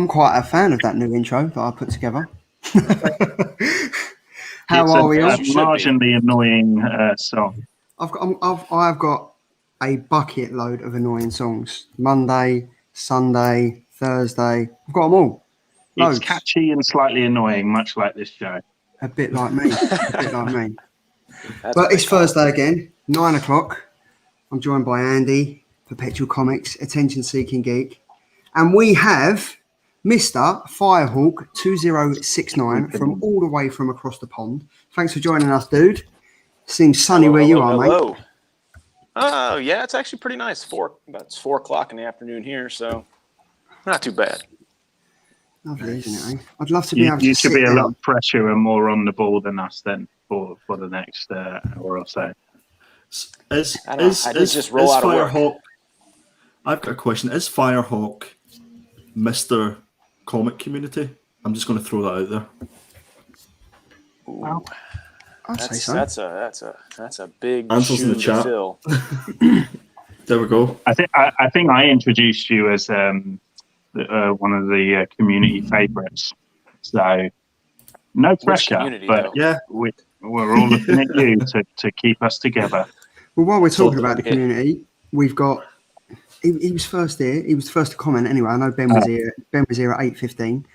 I'm quite a fan of that new intro that I put together. How It's are we all? a marginally annoying song. I've got a bucket load of annoying songs. Monday, Sunday, Thursday. I've got them all. Loads. It's catchy and slightly annoying, much like this show. A bit like me. But it's Thursday again, 9 o'clock. I'm joined by Andy, Perpetual Comics, Attention Seeking Geek. And we have Mr. Firehawk 2069 from all the way from across the pond. Thanks for joining us, dude. Seems sunny where you are, mate. Oh, yeah, it's actually pretty nice. It's 4 o'clock in the afternoon here, so not too bad. Lovely, isn't it? Eh? I'd love to be able to. You should be a lot fresher and more on the ball than us then for the next hour or so. Is Firehawk? I've got a question. Is Firehawk Mr. Comic Community? I'm just going to throw that out there. Wow. I'd say so. That's a big answers shoe in the chat. to fill. There we go. I think I introduced you as one of the community favorites. So no pressure, but though? we're all looking at you to keep us together. Well, while we're talking about the community, we've got. He was first here. He was first to comment anyway. I know Ben was here. Ben was here at 8:15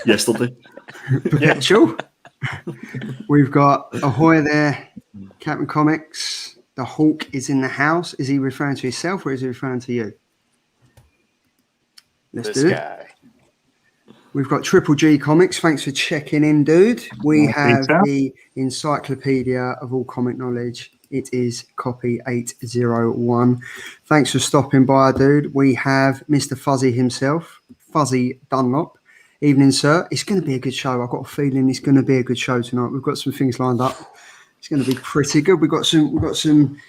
yesterday. Perpetual. We've got Ahoy there, Captain Comics. The Hawk is in the house. Is he referring to himself or is he referring to you? Let's do it. We've got Triple G Comics. Thanks for checking in, dude. We have the encyclopedia of all comic knowledge. It is copy 801. Thanks for stopping by, dude. We have Mr. Fuzzy himself, Fuzzy Dunlop. Evening, sir. It's going to be a good show. I've got a feeling it's going to be a good show tonight. We've got some things lined up. It's going to be pretty good. We've got some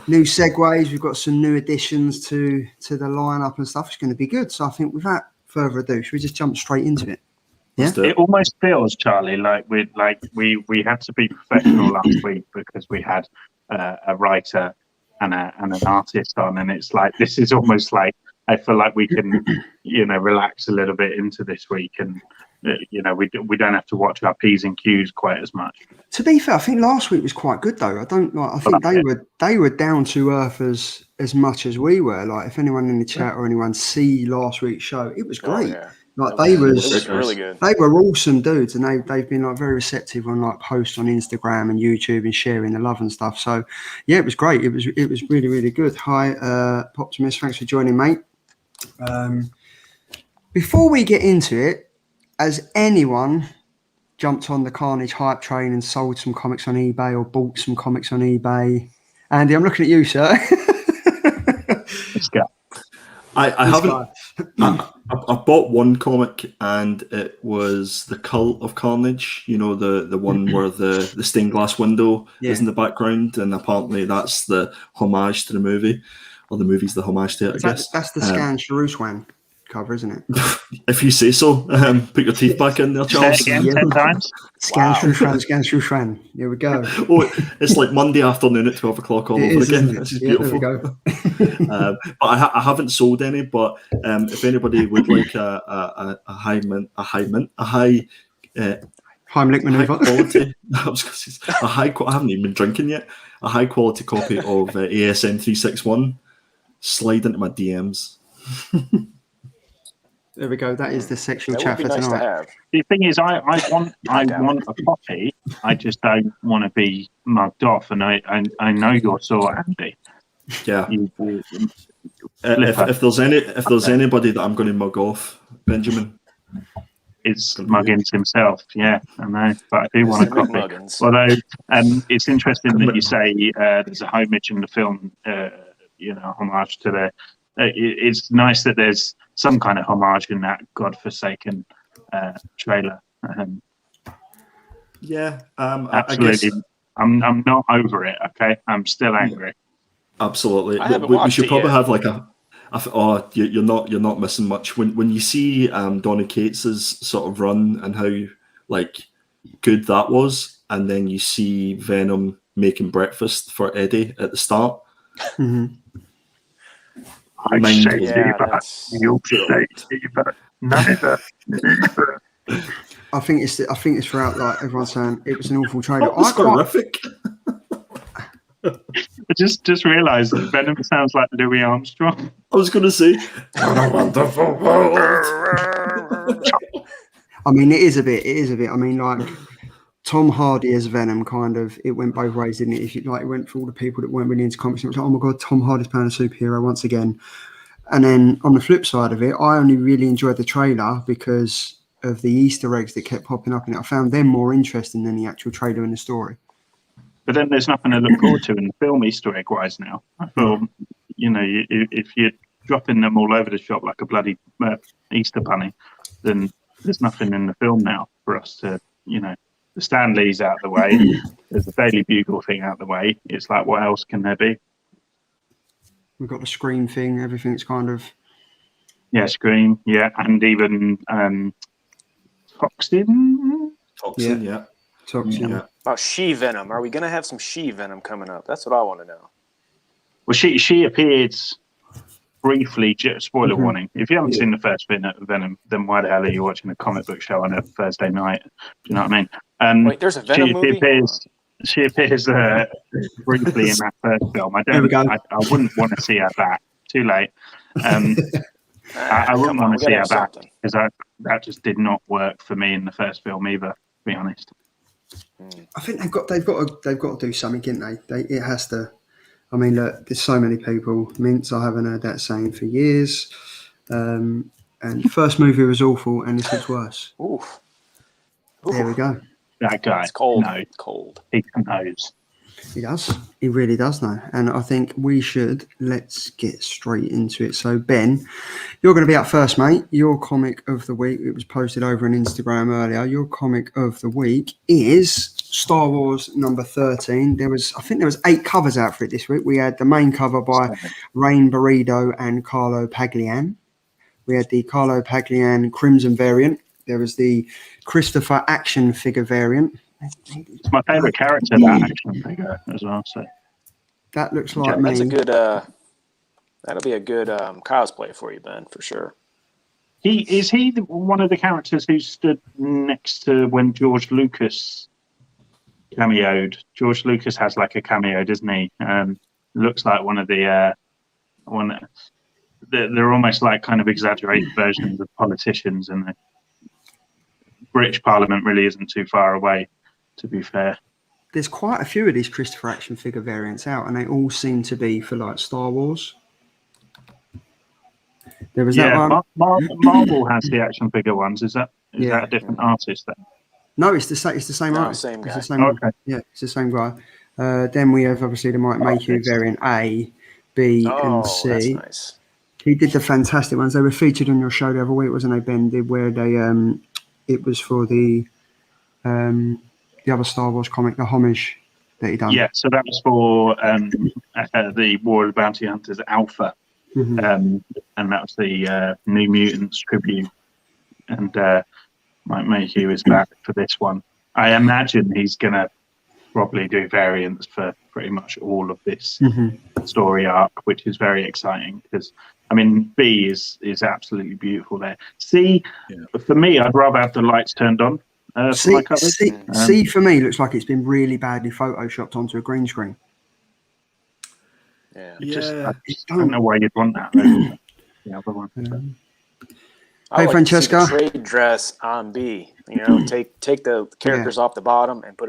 new segues. We've got some new additions to the lineup and stuff. It's going to be good. So I think without further ado, should we just jump straight into it? Yeah. It almost feels, Charlie, like we had to be professional last week because we had a writer and an artist on, and it's like this is almost like I feel like we can, relax a little bit into this week, and we don't have to watch our P's and Q's quite as much. To be fair, I think last week was quite good though. I think they were down to earth as much as we were. Like if anyone in the chat or anyone see last week's show, it was great. Oh, yeah. Like it was really good. They were awesome dudes, and they've been like very receptive on like posts on Instagram and YouTube and sharing the love and stuff. So yeah, it was great. It was really, really good. Hi, Poptimus, thanks for joining, mate. Before we get into it, has anyone jumped on the Carnage hype train and sold some comics on eBay or bought some comics on eBay? Andy, I'm looking at you, sir. Let's go. I haven't. I bought one comic, and it was the Cult of Carnage. You know, the one where the stained glass window is in the background, and apparently that's the homage to the movie, or the movie's the homage to it. I guess that's the Scan Sharuswan cover, isn't it? If you say so. Put your teeth back in there, Charles. Say it again 10 times. Scan Sharuswan. Here we go. Oh, it's like Monday afternoon at 12 o'clock all over again. This is beautiful. There we go. But I haven't sold any. But if anybody would like a high Heimlich maneuver. Quality, I haven't even been drinking yet. A high quality copy of ASM 361. Slide into my DMs. There we go. That is the sexual chat for nice tonight. The thing is, I want a copy. I just don't want to be mugged off, and I know you're so Andy. Yeah. If there's anybody that I'm going to mug off, Benjamin, it's Muggins himself. Yeah, I know, but I do want a copy. Muggins. Although it's interesting that you say there's a homage in the film, homage to the. It's nice that there's some kind of homage in that godforsaken trailer. Absolutely. I guess, I'm not over it. Okay, I'm still angry. Absolutely. We should probably have like you're not missing much when you see Donny Cates's sort of run and how like good that was, and then you see Venom making breakfast for Eddie at the start. Mm-hmm. Neither. I think it's throughout, like everyone's saying it was an awful trailer. That was horrific. I just realised that Venom sounds like Louis Armstrong. I was going to say, "What a wonderful world." I mean, it is a bit. I mean, like Tom Hardy as Venom, kind of. It went both ways, didn't it? If you, like, it went for all the people that weren't really into comics. It was like, oh my god, Tom Hardy's playing a superhero once again. And then on the flip side of it, I only really enjoyed the trailer because of the Easter eggs that kept popping up in it. I found them more interesting than the actual trailer and the story. But then there's nothing to look forward to in the film Easter egg wise now. I feel, if you're dropping them all over the shop like a bloody Easter bunny, then there's nothing in the film now for us to, the Stan Lee's out the way. There's the Daily Bugle thing out the way. It's like, what else can there be? We've got the Scream thing. Everything's kind of... Yeah, Scream. Yeah, and even Toxin. Toxin, yeah. Toxin. Yeah. Oh, She-Venom. Are we going to have some She-Venom coming up? That's what I want to know. Well, she appeared briefly. Spoiler warning. If you haven't seen the first Venom, then why the hell are you watching a comic book show on a Thursday night? Do you know what I mean? Wait, there's a Venom movie? She appears briefly in that first film. I wouldn't want to see her back. Too late. I wouldn't want to see her back because that just did not work for me in the first film either. To be honest. I think they've got to do something, didn't they? It has to. I mean, look, there's so many people. Mints, I haven't heard that saying for years. And the first movie was awful, and this looks worse. Oof. There we go. That guy. It's cold. No, It's cold. he knows. He does. He really does know. And I think let's get straight into it. So, Ben, you're going to be up first, mate. Your comic of the week, it was posted over on Instagram earlier. Your comic of the week is Star Wars number 13. I think there was 8 covers out for it this week. We had the main cover by Rain Burrito and Carlo Paglian. We had the Carlo Paglian Crimson variant. There was the Christopher action figure variant. It's my favourite character, that action figure as well. So that looks like me. That's a good. That'll be a good cosplay for you, Ben, for sure. Is he one of the characters who stood next to when George Lucas cameoed? George Lucas has like a cameo, doesn't he? Looks like one of the they're almost like kind of exaggerated versions of politicians, and the British Parliament really isn't too far away. To be fair, there's quite a few of these Christopher action figure variants out, and they all seem to be for like Star Wars. There was that one. Marvel has the action figure ones. Is that a different artist then? No, it's the same artist. Same guy. It's the same. Okay. Yeah, it's the same guy. Then we have obviously the Mike Mayhew variant A, B, and C. That's nice. He did the fantastic ones. They were featured on your show the other week, wasn't they, Ben? Where they it was for the other Star Wars comic, the homage that he done. Yeah, so that was for the War of the Bounty Hunters Alpha, and that was the New Mutants tribute. And Mike Mayhew is back for this one. I imagine he's going to probably do variants for pretty much all of this story arc, which is very exciting because, I mean, B is absolutely beautiful there. C, for me, I'd rather have the lights turned on. C for me looks like it's been really badly photoshopped onto a green screen. Yeah. I don't know why you'd want that. The other one. Hey, Francesca. Trade dress on B. Take the characters off the bottom and put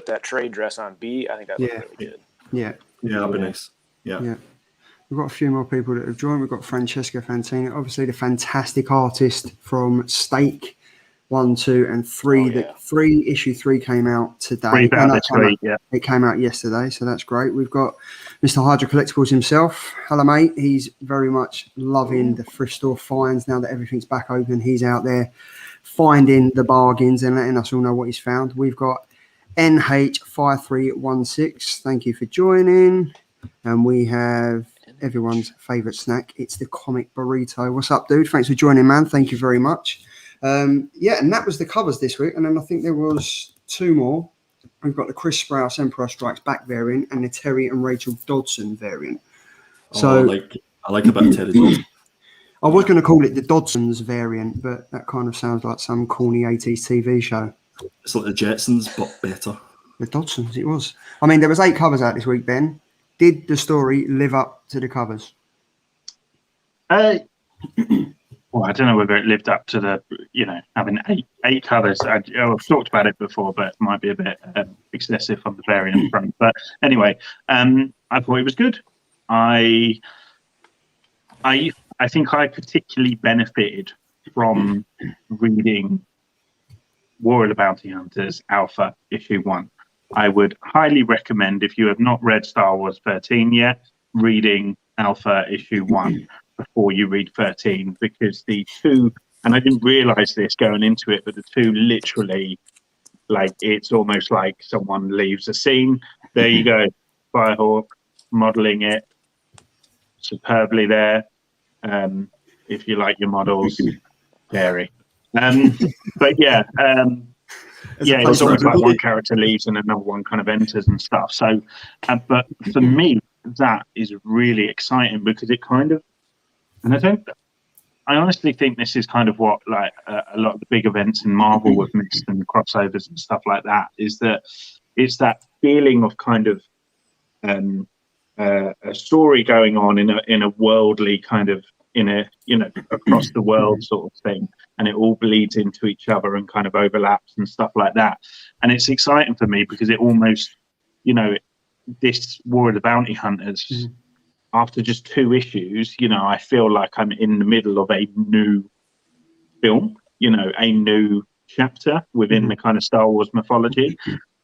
that trade dress on B. I think that would look really good. Yeah, that'd be nice. Yeah. We've got a few more people that have joined. We've got Francesca Fantini, obviously the fantastic artist from Stake 1, 2, and 3. Issue 3 came out today. It came out yesterday, so that's great. We've got Mr. Hydra Collectibles himself. Hello, mate. He's very much loving the thrift store finds now that everything's back open. He's out there finding the bargains and letting us all know what he's found. We've got NH5316. Thank you for joining. And we have everyone's favourite snack. It's the comic burrito. What's up, dude? Thanks for joining, man. Thank you very much. And that was the covers this week. And then I think there was 2 more. We've got the Chris Sprouse Emperor Strikes Back variant and the Terry and Rachel Dodson variant. So I like a bit of Terry Dodson. I was going to call it the Dodsons variant, but that kind of sounds like some corny 80s TV show. It's like the Jetsons, but better. The Dodsons, it was. I mean, there was 8 covers out this week, Ben. Did the story live up to the covers? Well, I don't know whether it lived up to the, having eight covers. I've talked about it before, but it might be a bit excessive on the variant front. But anyway, I thought it was good. I think I particularly benefited from reading War of the Bounty Hunters Alpha issue 1. I would highly recommend, if you have not read Star Wars 13 yet, reading Alpha issue 1 before you read 13, because the two, and I didn't realize this going into it, but the two literally, like, it's almost like someone leaves a scene. There you go, Firehawk modeling it superbly there. If you like your models, scary. But yeah, it's almost like one character leaves and another one kind of enters and stuff. So, but for me, that is really exciting because it kind of, and I honestly think this is kind of what like a lot of the big events in Marvel have missed and crossovers and stuff like that, is that it's that feeling of kind of a story going on in a worldly kind of, in a, across the world sort of thing, and it all bleeds into each other and kind of overlaps and stuff like that. And it's exciting for me because it almost, this War of the Bounty Hunters, after just 2 issues, I feel like I'm in the middle of a new film, a new chapter within the kind of Star Wars mythology.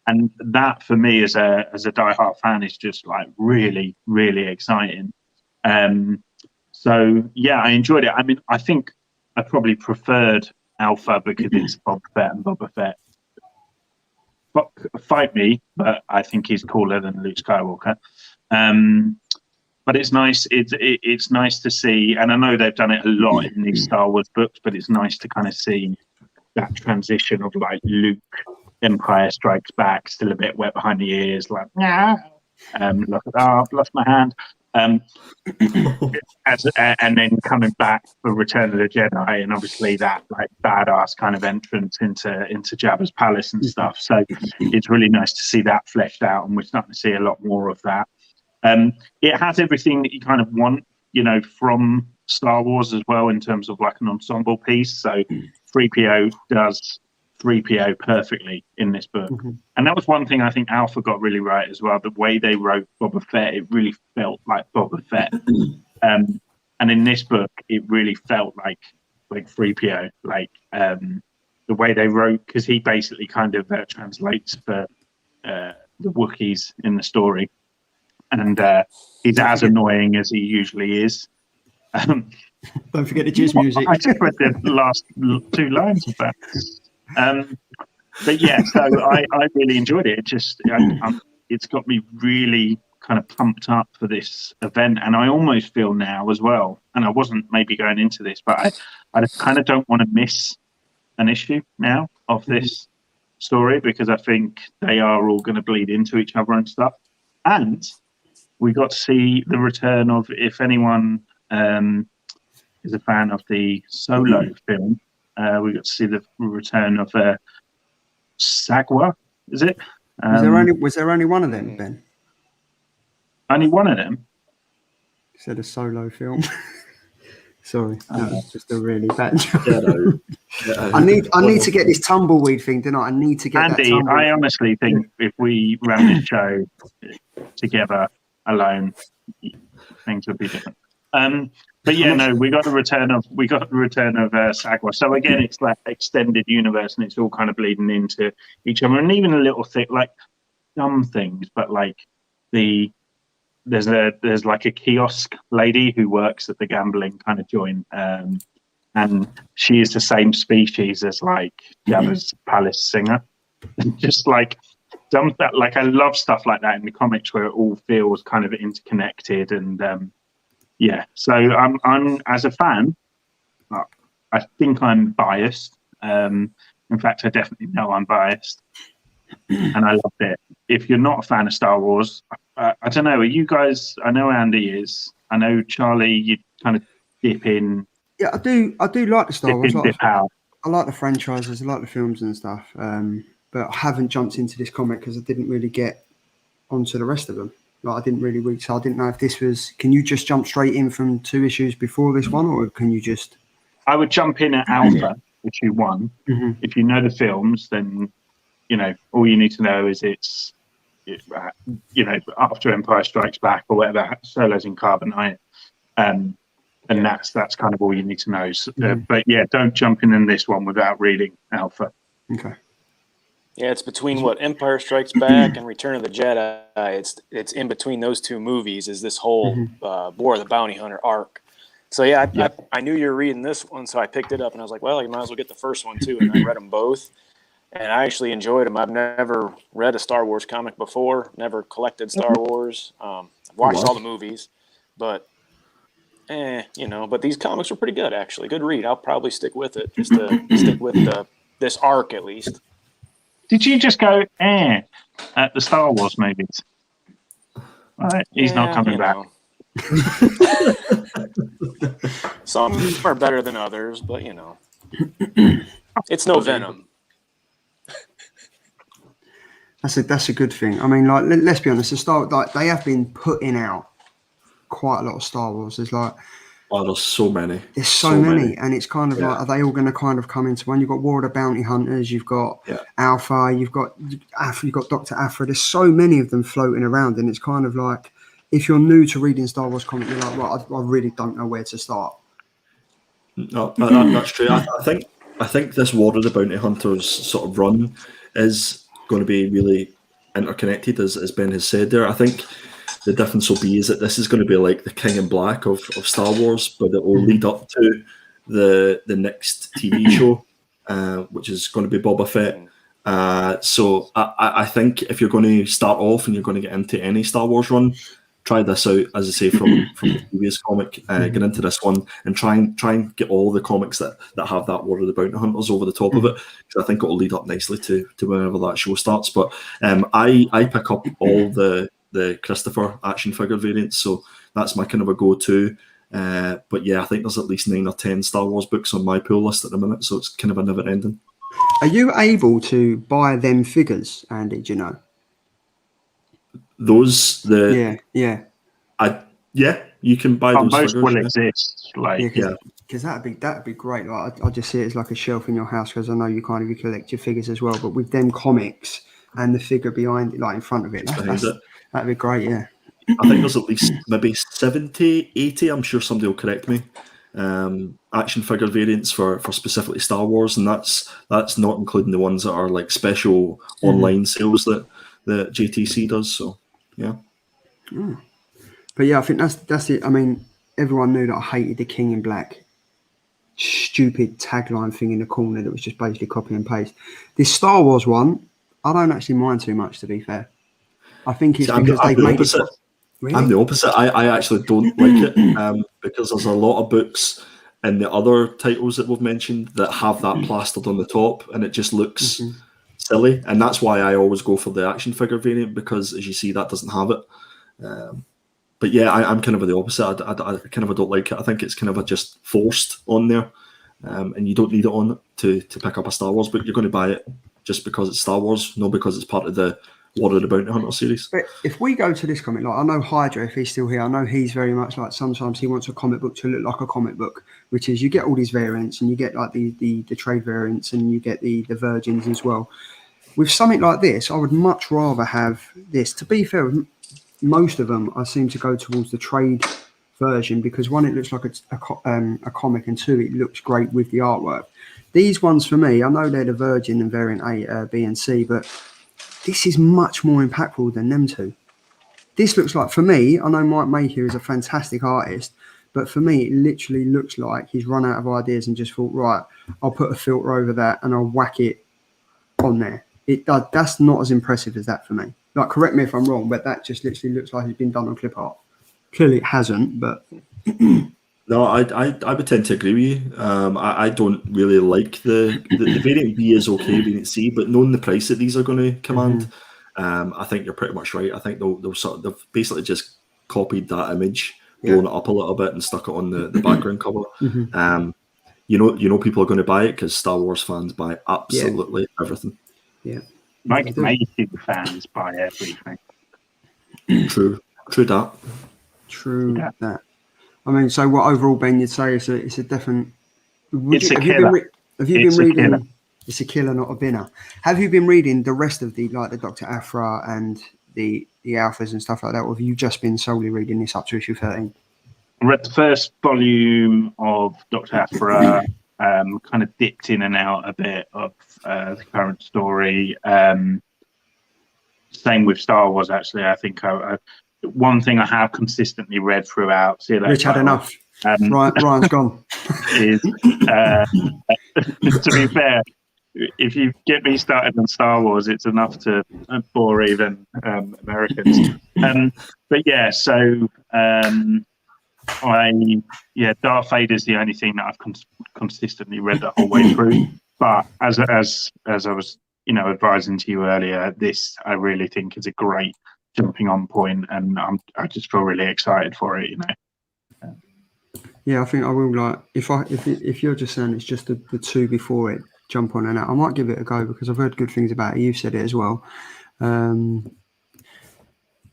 And that for me as a diehard fan is just like really, really exciting. So yeah, I enjoyed it. I mean, I think I probably preferred Alpha because it's Boba Fett, and Boba Fett fight me, but I think he's cooler than Luke Skywalker. But it's nice. It's nice to see, and I know they've done it a lot in these Star Wars books, but it's nice to kind of see that transition of like Luke, Empire Strikes Back, still a bit wet behind the ears, like look, I've lost my hand. And then coming back for Return of the Jedi, and obviously that like badass kind of entrance into Jabba's palace and stuff. So it's really nice to see that fleshed out, and we're starting to see a lot more of that. It has everything that you kind of want, from Star Wars as well, in terms of like an ensemble piece. So 3PO does 3PO perfectly in this book. And that was one thing I think Alpha got really right as well. The way they wrote Boba Fett, it really felt like Boba Fett. And in this book, it really felt like 3PO, the way they wrote, because he basically kind of translates for the Wookiees in the story. And he's as annoying as he usually is. Don't forget the jizz music. I just read the last 2 lines of that. But yeah, so I really enjoyed it. It just it's got me really kind of pumped up for this event, and I almost feel now as well, and I wasn't maybe going into this, but I kind of don't want to miss an issue now of this story, because I think they are all going to bleed into each other and stuff. And we got to see the return of, if anyone is a fan of the Solo film, we got to see the return of Sagwa. Is it? Was there only one of them, Ben? Only one of them? You said a Solo film. Sorry, that was just a really bad joke. I need to get this tumbleweed thing, don't I? I need to get Andy, that I honestly think if we ran this show together alone, things would be different. But yeah, no, we got the return of Sagwa. So again, it's like extended universe, and it's all kind of bleeding into each other, and even a little thing like dumb things, but like there's like a kiosk lady who works at the gambling kind of joint, and she is the same species as like Jabba's palace singer. Just like dumb stuff. Like I love stuff like that in the comics where it all feels kind of interconnected, and yeah. So I'm as a fan, I think I'm biased. In fact, I definitely know I'm biased, and I loved it. If you're not a fan of Star Wars, I don't know. Are you guys? I know Andy is. I know Charlie. You kind of dip in Yeah, I do like the Star dip Wars. in, dip out. I like the franchises, I like the films and stuff. But I haven't jumped into this comic because I didn't really get onto the rest of them. Like I didn't really read, so I didn't know if this was. Can you just jump straight in from 2 issues before this one, or can you just? I would jump in at Alpha, issue 1. Mm-hmm. If you know the films, then all you need to know is it's after Empire Strikes Back or whatever, Solo's in Carbonite, and that's kind of all you need to know. So, but yeah, don't jump in this one without reading Alpha. Okay. Yeah, it's between what Empire Strikes Back and Return of the Jedi. It's in between those 2 movies is this whole War of the Bounty Hunter arc. So yeah, I knew you were reading this one, so I picked it up and I was like, well, you might as well get the first one too. And I read them both, and I actually enjoyed them. I've never read a Star Wars comic before, never collected Star Wars. I've watched all the movies, but but these comics were pretty good actually. Good read. I'll probably stick with it just to stick with this arc at least. Did you just go at the Star Wars movies? He's not coming back. Some are better than others, but it's no Venom. That's a good thing. I mean, like, let's be honest. They have been putting out quite a lot of Star Wars. There's so many. There's so many, and it's kind of like, are they all going to kind of come into one? You've got War of the Bounty Hunters, you've got Alpha, you've got Dr. Aphra. There's so many of them floating around, and it's kind of like, if you're new to reading Star Wars comics, you're like, well, I really don't know where to start. No, that's true. I think this War of the Bounty Hunters sort of run is going to be really interconnected, as Ben has said there. I think the difference will be is that this is going to be like the King in Black of Star Wars, but it will lead up to the next TV show, which is going to be Boba Fett. So I think if you're going to start off and you're going to get into any Star Wars run, try this out, as I say, from the previous comic, get into this one and try and get all the comics that have that War of the Bounty Hunters over the top of it, because I think it will lead up nicely to whenever that show starts. But I pick up all the Christopher action figure variants, so that's my kind of a go-to. But yeah, I think there's at least 9 or 10 Star Wars books on my pull list at the minute, so it's kind of a never ending. Are you able to buy them figures, Andy? Do you know? You can buy those. Most figures, will exist, because that'd be great. Like I just see it as like a shelf in your house, because I know you collect your figures as well. But with them comics and the figure behind it, like in front of it, that'd be great. Yeah, I think there's at least maybe 70, 80. I'm sure somebody will correct me. Action figure variants for specifically Star Wars, and that's not including the ones that are like special online sales that JTC does. So yeah. But yeah, I think that's it. I mean, everyone knew that I hated the King in Black stupid tagline thing in the corner that was just basically copy and paste. This Star Wars one, I don't actually mind too much, to be fair. I think it's because they've made it. Really? I'm the opposite. I actually don't like it because there's a lot of books in the other titles that we've mentioned that have that plastered on the top, and it just looks silly. And that's why I always go for the action figure variant, because as you see, that doesn't have it. But yeah, I'm kind of the opposite. I kind of don't like it. I think it's kind of just forced on there, and you don't need it on to pick up a Star Wars book. You're going to buy it just because it's Star Wars, not because it's part of the War of the Bounty Hunter series. But if we go to this comic, like I know Hydra, if he's still here, I know he's very much like sometimes he wants a comic book to look like a comic book, which is you get all these variants and you get like the trade variants and you get the virgins as well. With something like this, I would much rather have this. To be fair, most of them I seem to go towards the trade version because one, it looks like a comic, and two, it looks great with the artwork. These ones for me, I know they're the Virgin and variant A, B and C, but this is much more impactful than them two. This looks like, for me, I know Mike Mayhew is a fantastic artist, but for me, it literally looks like he's run out of ideas and just thought, right, I'll put a filter over that and I'll whack it on there. That's not as impressive as that for me. Like, correct me if I'm wrong, but that just literally looks like it's been done on clip art. Clearly it hasn't, but... No, I would tend to agree with you. I don't really like the variant B is okay, variant C, but knowing the price that these are going to command, I think you're pretty much right. I think they've basically just copied that image blown it up a little bit and stuck it on the background cover. Mm-hmm. You know, people are going to buy it because Star Wars fans buy absolutely everything. Yeah. Like amazing fans buy everything. True that. True Yeah. that. I mean, so what overall, Ben, you'd say it's a definite. It's a killer. Have you been reading? It's a killer, not a binner. Have you been reading the rest of the Dr. Aphra and the alphas and stuff like that, or have you just been solely reading this up to issue 13? I read the first volume of Dr. Aphra, kind of dipped in and out a bit of the current story. Same with Star Wars, actually. I think one thing I have consistently read throughout. See you later, Rich had enough. Ryan's gone. Is to be fair, if you get me started on Star Wars, it's enough to bore even Americans. But yeah, so Darth Vader is the only thing that I've consistently read the whole way through. But as I was, advising to you earlier, this I really think is a great jumping on point, and I just feel really excited for it. Yeah, I think I will. Like, if you're just saying it's just the two before it, jump on and out, I might give it a go because I've heard good things about it. You've said it as well.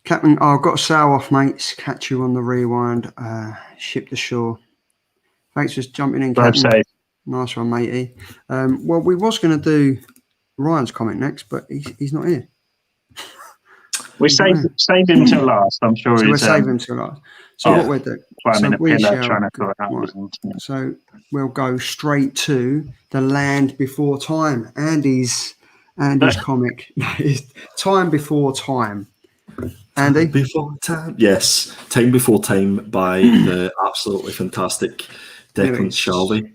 Captain, I've got a sail off, mates. Catch you on the rewind. Ship to shore. Thanks for jumping in, Captain. Safe. Nice one, matey. Well, we was going to do Ryan's comment next, but he's not here. We save him till last. I'm sure so he's. We'll save him till last. So what we're doing? Climbing a pillar trying to sort out. Right. So we'll go straight to The Land Before Time. Andy's comic is Time Before Time. Andy? Before Time. Yes, Time Before Time by the absolutely fantastic Declan Shalvey,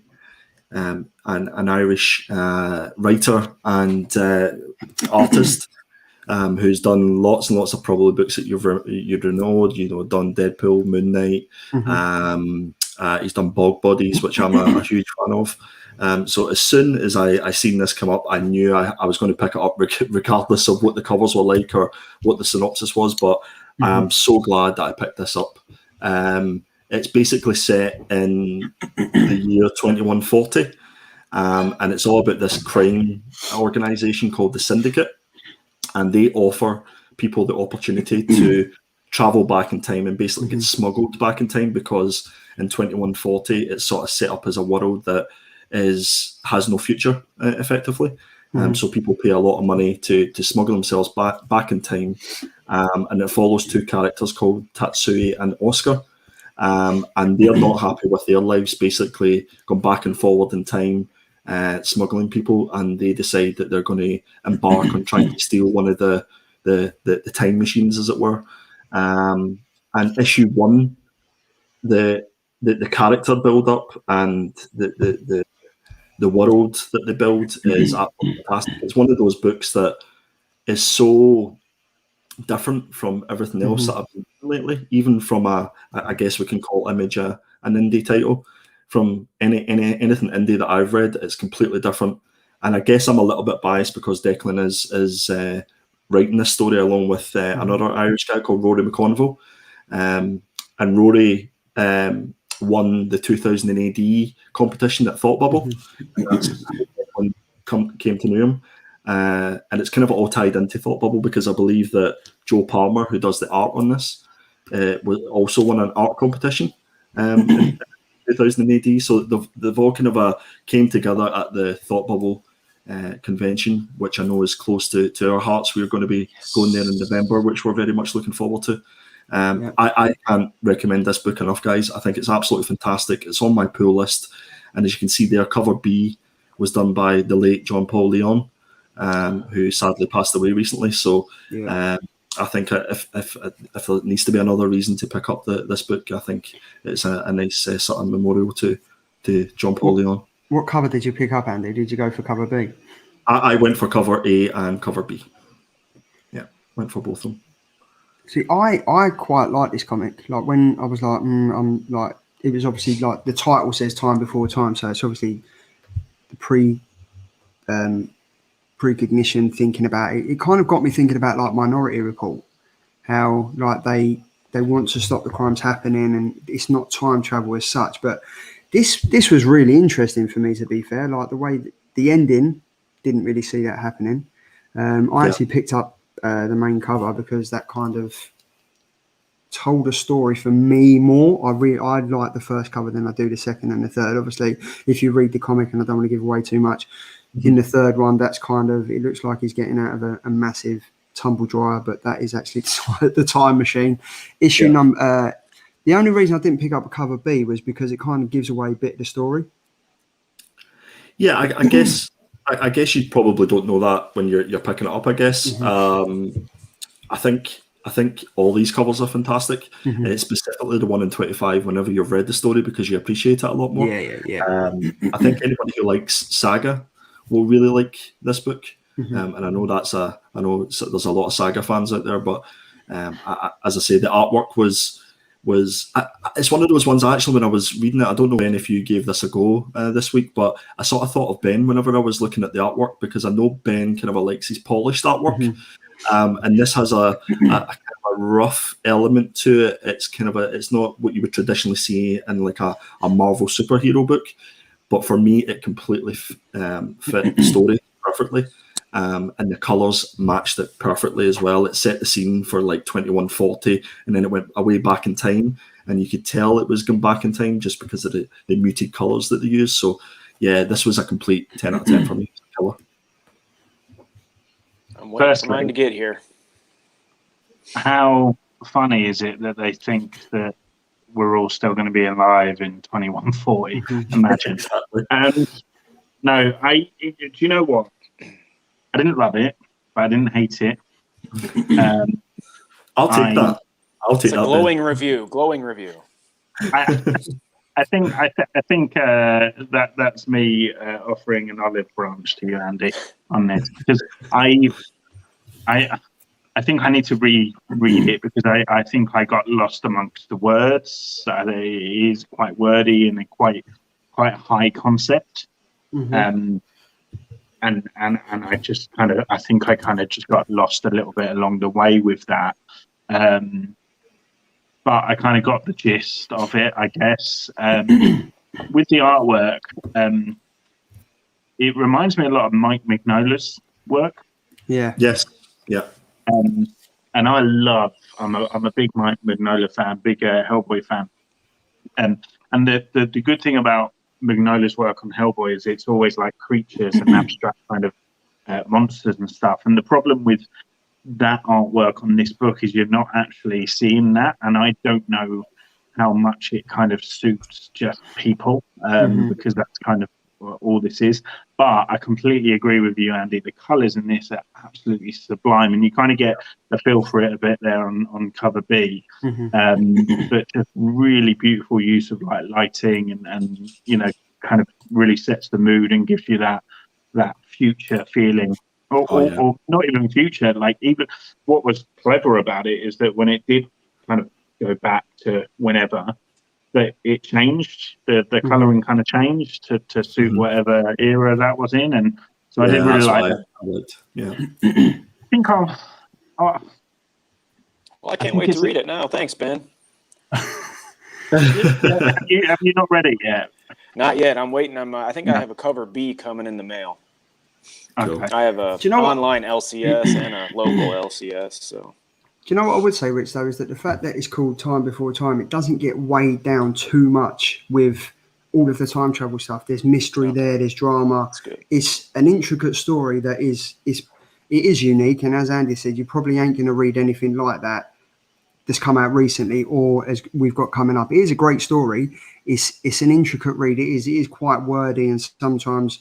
an Irish writer and artist. Who's done lots and lots of probably books that you'd know, done Deadpool, Moon Knight. He's done Bog Bodies, which I'm a huge fan of. So as soon as I seen this come up, I knew I was going to pick it up regardless of what the covers were like or what the synopsis was. But I'm so glad that I picked this up. It's basically set in the year 2140, and it's all about this crime organisation called the Syndicate. And they offer people the opportunity to travel back in time and basically get smuggled back in time, because in 2140 it's sort of set up as a world that has no future, effectively. So people pay a lot of money to smuggle themselves back in time. And it follows two characters called Tatsui and Oscar. And they're not happy with their lives, basically going back and forward in time, smuggling people, and they decide that they're going to embark on trying to steal one of the time machines, as it were. And issue one, the character build up and the world that they build is absolutely fantastic. It's one of those books that is so different from everything else that I've been reading lately, even from I guess we can call Image an indie title. From anything indie that I've read, it's completely different. And I guess I'm a little bit biased because Declan is writing this story along with another Irish guy called Rory McConville. And Rory won the 2000 AD competition at Thought Bubble. That's when came to know him. And it's kind of all tied into Thought Bubble because I believe that Joe Palmer, who does the art on this, was also won an art competition. 2000 AD, so they've all kind of came together at the Thought Bubble convention, which I know is close to our hearts. We're going to be going there in November, which we're very much looking forward to. I can't recommend this book enough, guys. I think it's absolutely fantastic. It's on my pull list, and as you can see there, cover B was done by the late John Paul Leon, who sadly passed away recently. So I think if there needs to be another reason to pick up this book, I think it's a nice sort of memorial to John Paul Leon. What cover did you pick up, Andy? Did you go for cover B? I went for cover A and cover B. Yeah, went for both of them. See, I quite like this comic. Like when I was like, I'm like, it was obviously like the title says Time Before Time, so it's obviously the precognition, thinking about it. It kind of got me thinking about like Minority Report, how like they they want to stop the crimes happening, and it's not time travel as such. But this was really interesting for me, to be fair. Like the way the ending, didn't really see that happening. I actually picked up the main cover because that kind of told a story for me more. I like the first cover than I do the second and the third. Obviously, if you read the comic, and I don't want to give away too much, in the third one, that's kind of, it looks like he's getting out of a massive tumble dryer, but that is actually the time machine. Issue number. The only reason I didn't pick up a cover B was because it kind of gives away a bit of the story. Yeah, I guess. I guess you probably don't know that when you're picking it up. I guess. I think all these covers are fantastic, and it's specifically the one in 25. Whenever you've read the story, because you appreciate it a lot more. Yeah. I think anybody who likes Saga will really like this book, and I know there's a lot of Saga fans out there, but as I say, the artwork was it's one of those ones. Actually, when I was reading it, I don't know if you gave this a go this week, but I sort of thought of Ben whenever I was looking at the artwork, because I know Ben kind of likes his polished artwork. And this has a kind of a rough element to it. It's not what you would traditionally see in like a Marvel superhero book, but for me, it completely fit the story perfectly. And the colours matched it perfectly as well. It set the scene for like 2140, and then it went away back in time, and you could tell it was going back in time just because of the muted colours that they used. So yeah, this was a complete 10 out of 10 for me. Color. I'm waiting for mine to get here. How funny is it that they think that we're all still going to be alive in 2140? Imagine. No, do you know what? I didn't love it, but I didn't hate it. I'll take that. It's a glowing review. Glowing review. I think that's me offering an olive branch to you, Andy, on this, because I think I need to reread it, because I think I got lost amongst the words. It is quite wordy and quite high concept. And I just I think I just got lost a little bit along the way with that. But I kind of got the gist of it, I guess. With the artwork, it reminds me a lot of Mike Mignola's work. Yeah. Yes. Yeah. And I'm a big Mike Mignola fan, big Hellboy fan. And the good thing about Mignola's work on Hellboy is it's always like creatures and abstract kind of monsters and stuff. And the problem with that artwork on this book is you're not actually seeing that, and I don't know how much it kind of suits just people, because that's kind of all this is. But I completely agree with you, Andy. The colours in this are absolutely sublime, and you kind of get a feel for it a bit there on cover B. But just really beautiful use of like lighting, and kind of really sets the mood and gives you that future feeling. Or not even future, like even what was clever about it is that when it did kind of go back to whenever, that it changed, the colouring kind of changed to suit whatever era that was in, and so I didn't really like it. I think well, I can't wait to read it now. Thanks, Ben. Have you not read it yet? Not yet. I'm waiting. I think I have a cover B coming in the mail. Okay. I have a online LCS and a local LCS. So, do you know what I would say, Rich? Though, is that the fact that it's called Time Before Time, it doesn't get weighed down too much with all of the time travel stuff. There's mystery there. There's drama. It's an intricate story that is unique. And as Andy said, you probably ain't going to read anything like that that's come out recently, or as we've got coming up. It is a great story. It's an intricate read. It is quite wordy, and sometimes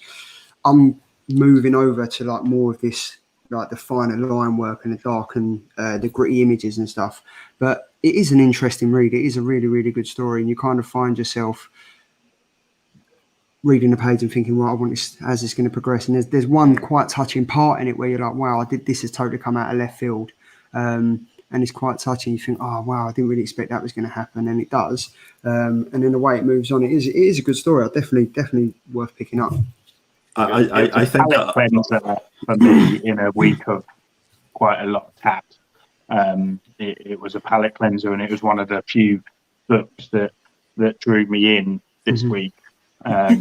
I'm moving over to like more of this, like the finer line work and the dark and the gritty images and stuff. But it is an interesting read. It is a really, really good story, and you kind of find yourself reading the page and thinking, well, I want this, how's this going to progress? And there's one quite touching part in it where you're like, wow, this has totally come out of left field. And it's quite touching. You think, oh, wow, I didn't really expect that was going to happen. And it does. And then the way it moves on, it is a good story. Definitely worth picking up. I think for me in a week of quite a lot of tapped. It was a palate cleanser, and it was one of the few books that drew me in this week. I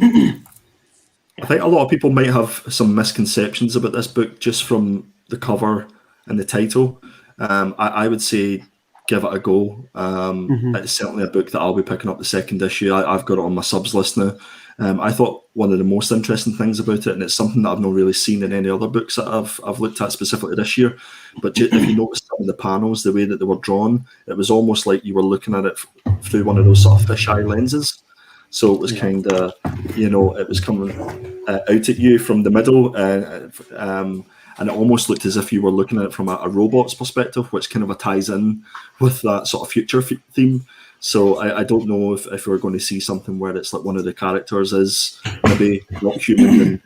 think a lot of people might have some misconceptions about this book just from the cover and the title. I would say give it a go. It's certainly a book that I'll be picking up the second issue. I've got it on my subs list now. I thought one of the most interesting things about it, and it's something that I've not really seen in any other books that I've looked at specifically this year, but if you notice some of the panels, the way that they were drawn, it was almost like you were looking at it through one of those sort of fisheye lenses. So it was kind of, it was coming out at you from the middle, and it almost looked as if you were looking at it from a robot's perspective, which kind of ties in with that sort of future theme. So I don't know if we're going to see something where it's like one of the characters is maybe not human,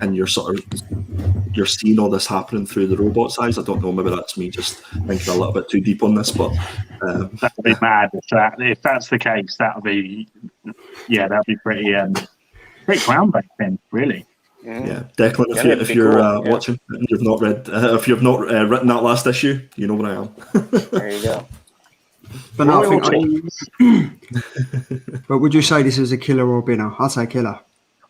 and you're seeing all this happening through the robot's eyes. I don't know. Maybe that's me just thinking a little bit too deep on this, but that'd be mad if that's the case. That'd be pretty groundbreaking, really. Yeah, Declan, if you're watching and you've not read, if you've not written that last issue, you know what I am. There you go. But no, but would you say this is a killer or a binner? I'd say killer.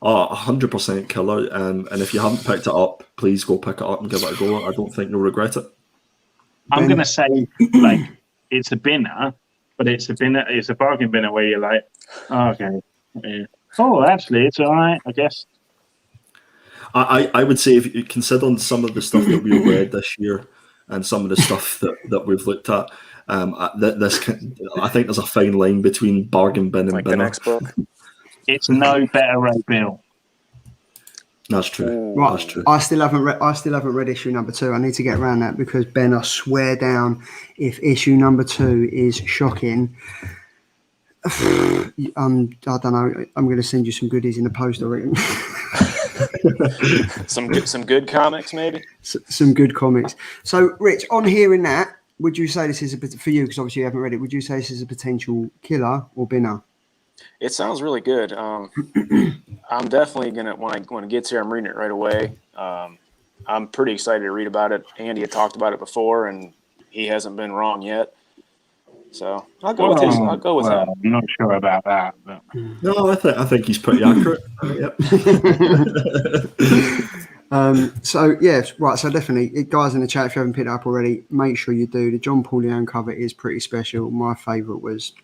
100% killer. And if you haven't picked it up, please go pick it up and give it a go. I don't think you'll regret it. I'm going to say it's a binner, but it's a bargain binner where you're like, oh, okay, yeah. Oh, actually, it's all right, I guess. I would say, if you consider some of the stuff that we've read this year and some of the stuff that we've looked at, I think there's a fine line between bargain bin and like binner. the next book. It's no better Ray Bill. That's true. Right, That's true. I still haven't read issue number 2. I need to get around that because Ben, I swear down, if issue number 2 is shocking, I don't know. I'm going to send you some goodies in the post, I reckon. some good comics, maybe. Some good comics. So, Rich, on hearing that, would you say this is for you? Because obviously you haven't read it. Would you say this is a potential killer or binner? It sounds really good. I'm definitely gonna when it gets here, I'm reading it right away. I'm pretty excited to read about it. Andy had talked about it before, and he hasn't been wrong yet. So I'll go with his. I'll go with him. I'm not sure about that, but No, I think he's pretty accurate. Yep. So yes, right. So definitely, guys in the chat, if you haven't picked it up already, make sure you do. The John Paul Leone cover is pretty special. My favourite was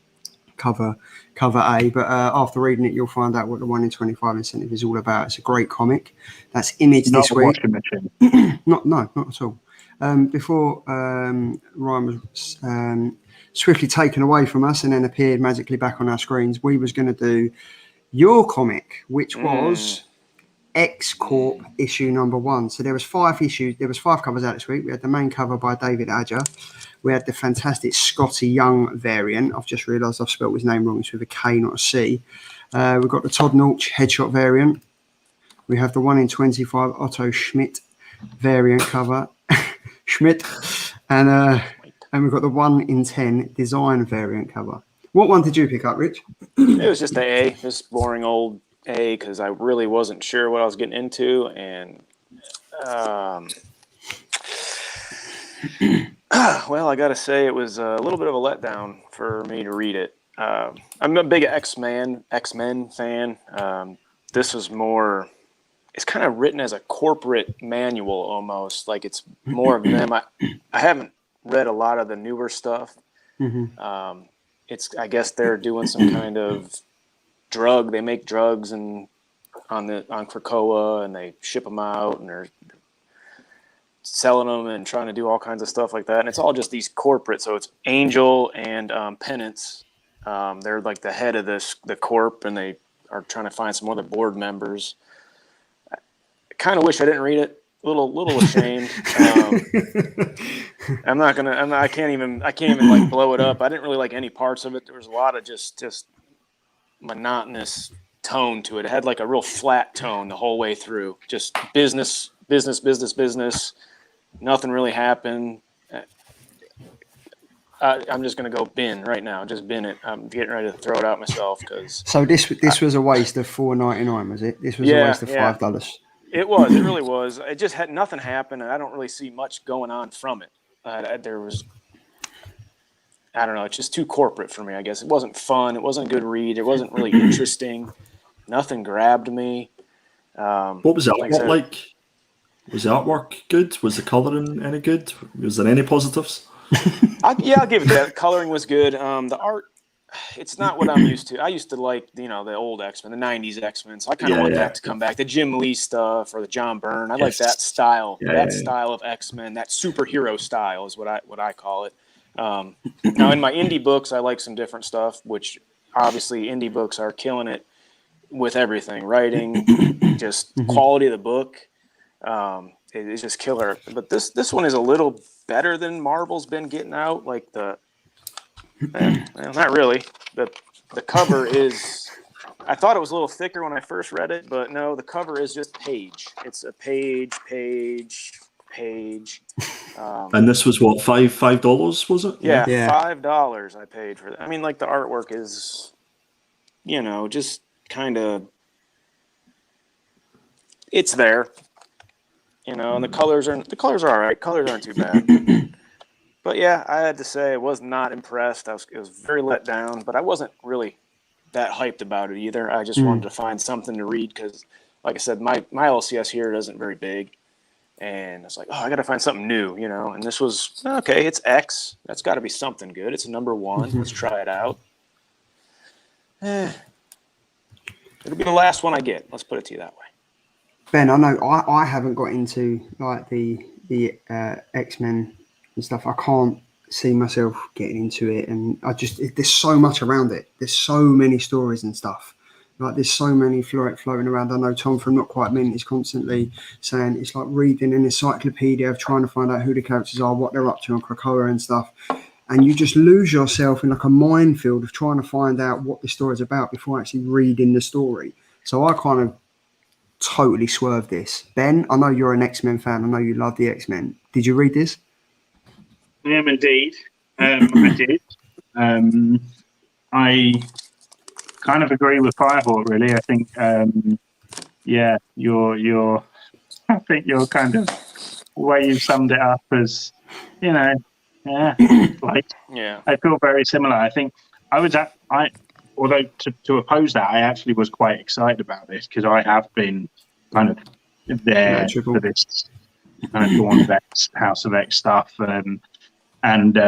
cover A, but after reading it, you'll find out what the 1 in 25 incentive is all about. It's a great comic. That's Image not this a week. washing machine. Not at all. Before Ryan was swiftly taken away from us and then appeared magically back on our screens, we was going to do your comic, which was X-Corp issue number 1. So there was 5 issues. There was 5 covers out this week. We had the main cover by David Adger. We had the fantastic Scotty Young variant. I've just realised I've spelled his name wrong. It's with a K, not a C. We've got the Todd Nulch headshot variant. We have the 1 in 25 Otto Schmidt variant cover. Schmidt. And we've got the 1 in 10 design variant cover. What one did you pick up, Rich? It was just A, just boring old A, because I really wasn't sure what I was getting into, and well, I got to say it was a little bit of a letdown for me to read it. I'm a big X-Men fan. This was more, it's kind of written as a corporate manual almost, like it's more of them. I haven't read a lot of the newer stuff. I guess they're doing some kind of drug. They make drugs on Krakoa, and they ship them out, and they're selling them and trying to do all kinds of stuff like that. And it's all just these corporate. So it's Angel and Penance. They're like the head of the corp, and they are trying to find some other board members. I kind of wish I didn't read it. A little ashamed. I can't even like blow it up. I didn't really like any parts of it. There was a lot of just monotonous tone to it. It had like a real flat tone the whole way through. Just business. Nothing really happened. I'm just going to go bin right now. Just bin it. I'm getting ready to throw it out myself. So this was a waste of $4.99, was it? This was a waste of $5. It was. It really was. It just had nothing happen, and I don't really see much going on from it. There was I don't know, it's just too corporate for me, I guess. It wasn't fun. It wasn't a good read. It wasn't really interesting. Nothing grabbed me. What was the artwork like? Was the artwork good? Was the coloring any good? Was there any positives? I'll give it that. The coloring was good. The art, it's not what I'm used to. I used to like, the old X-Men, the 90s X-Men. So I kind of want that to come back. The Jim Lee stuff or the John Byrne. I like that style. Style of X-Men, that superhero style is what I call it. Now in my indie books, I like some different stuff, which obviously indie books are killing it with everything. Writing, just quality of the book. It's just killer. But this one is a little better than Marvel's been getting out. Like not really. The cover is. I thought it was a little thicker when I first read it, but no, the cover is just page. It's a page. And this was what, $5 was it? Yeah, $5 I paid for that. I mean, like the artwork is, just kind of. It's there. And the colors are all right. Colors aren't too bad. But yeah, I had to say I was not impressed. It was very let down, but I wasn't really that hyped about it either. I just wanted to find something to read because, like I said, my LCS here isn't very big. And it's like, I got to find something new, And this was, okay, it's X. That's got to be something good. It's a number 1. Let's try it out. It'll be the last one I get. Let's put it to you that way. Ben, I know I haven't got into like the X-Men and stuff. I can't see myself getting into it, and there's so much around it. There's so many stories and stuff. Like there's so many floating around. I know Tom from Not Quite Mint is constantly saying it's like reading an encyclopedia of trying to find out who the characters are, what they're up to on Krakoa and stuff. And you just lose yourself in like a minefield of trying to find out what the story's about before actually reading the story. So I kind of totally swerved this. Ben, I know you're an X-Men fan. I know you love the X-Men. Did you read this? I am indeed. I did. I kind of agree with Firehawk, really. I think, you're I think you're kind of the way you summed it up as, I feel very similar. I think although to oppose that, I actually was quite excited about this because I have been kind of there for this kind of Dawn of X, House of X stuff. And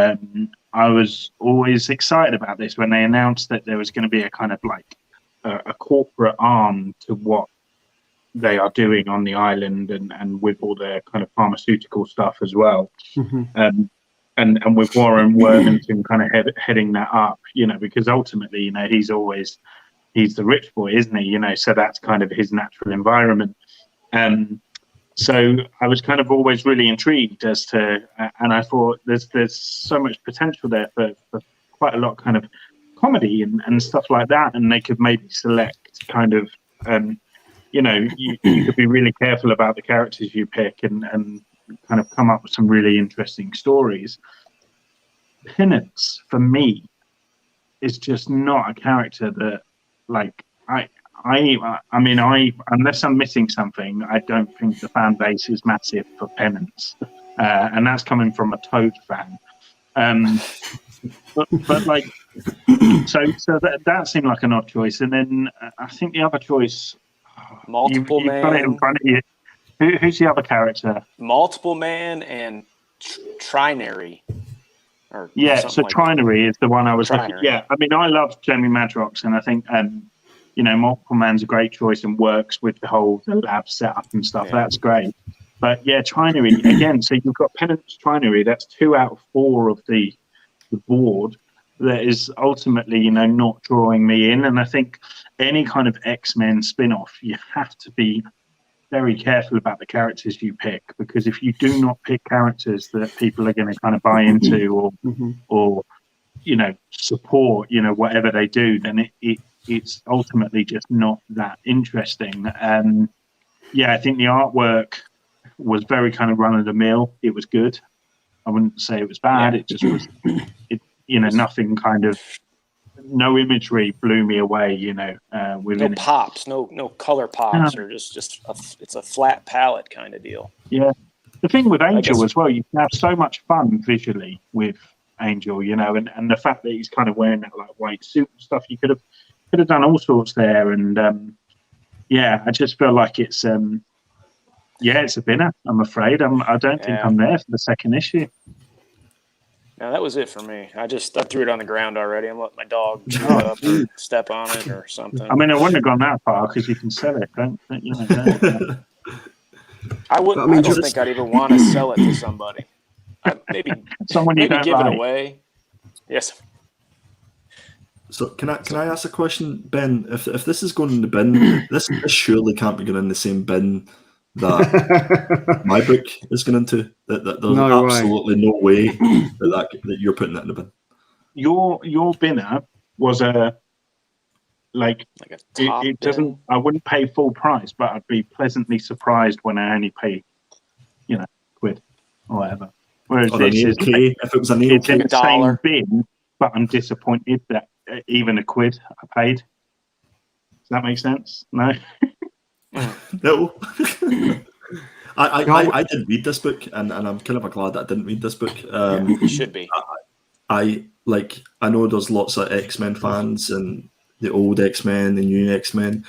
I was always excited about this when they announced that there was going to be a kind of like a corporate arm to what they are doing on the island and with all their kind of pharmaceutical stuff as well. And with Warren Worthington kind of heading that up, because ultimately, he's the rich boy, isn't he? So that's kind of his natural environment. So I was kind of always really intrigued as to, and I thought there's so much potential there for quite a lot of kind of comedy and stuff like that. And they could maybe select kind of, you could be really careful about the characters you pick and kind of come up with some really interesting stories. Penance, for me, is just not a character that, like, I mean, unless I'm missing something, I don't think the fan base is massive for Penance, and that's coming from a Toad fan. But like, so that seemed like an odd choice, and then I think the other choice, Multiple you've Man. got it in front of you. Who's the other character? Multiple Man and Trinary. So Trinary is the one I was looking. Yeah, I mean, I love Jamie Madrox, and I think Multiple Man's a great choice and works with the whole lab setup and stuff. Yeah. That's great. But yeah, Trinary again. So you've got Penance, Trinary. That's 2 out of 4 of the board. That is ultimately, not drawing me in. And I think any kind of X-Men spin-off, you have to be very careful about the characters you pick, because if you do not pick characters that people are going to kind of buy into or support, whatever they do, then it's ultimately just not that interesting. I think the artwork was very kind of run of the mill. It was good. I wouldn't say it was bad. It just was, nothing kind of, no imagery blew me away, within no pops, no color pops, or just it's a flat palette kind of deal. Yeah. The thing with Angel as well, you can have so much fun visually with Angel, you know, and the fact that he's kind of wearing that like white suit and stuff, you could have done all sorts there, and yeah, I just feel like it's it's a winner. I'm afraid I don't think I'm there for the second issue. No, that was it for me. I threw it on the ground already. I'm letting my dog chew it up or step on it or something. I mean, I wouldn't have gone that far because you can sell it, don't you know? I don't think I'd even want to sell it to somebody. Maybe someone you don't give like. it away. Yes. So can I ask a question, Ben? If this is going in the bin, this surely can't be going in the same bin that my book is going into. That there's absolutely no way that you're putting it in the bin. Your binner was a top it doesn't bin. I wouldn't pay full price, but I'd be pleasantly surprised when I only pay, £1 or whatever. Whereas this is if it was it's in the same bin, but I'm disappointed that even £1 I paid. Does that make sense? No. No. I didn't read this book, and I'm kind of glad that I didn't read this book. You should be. I know there's lots of X-Men fans and the old X-Men, the new X-Men.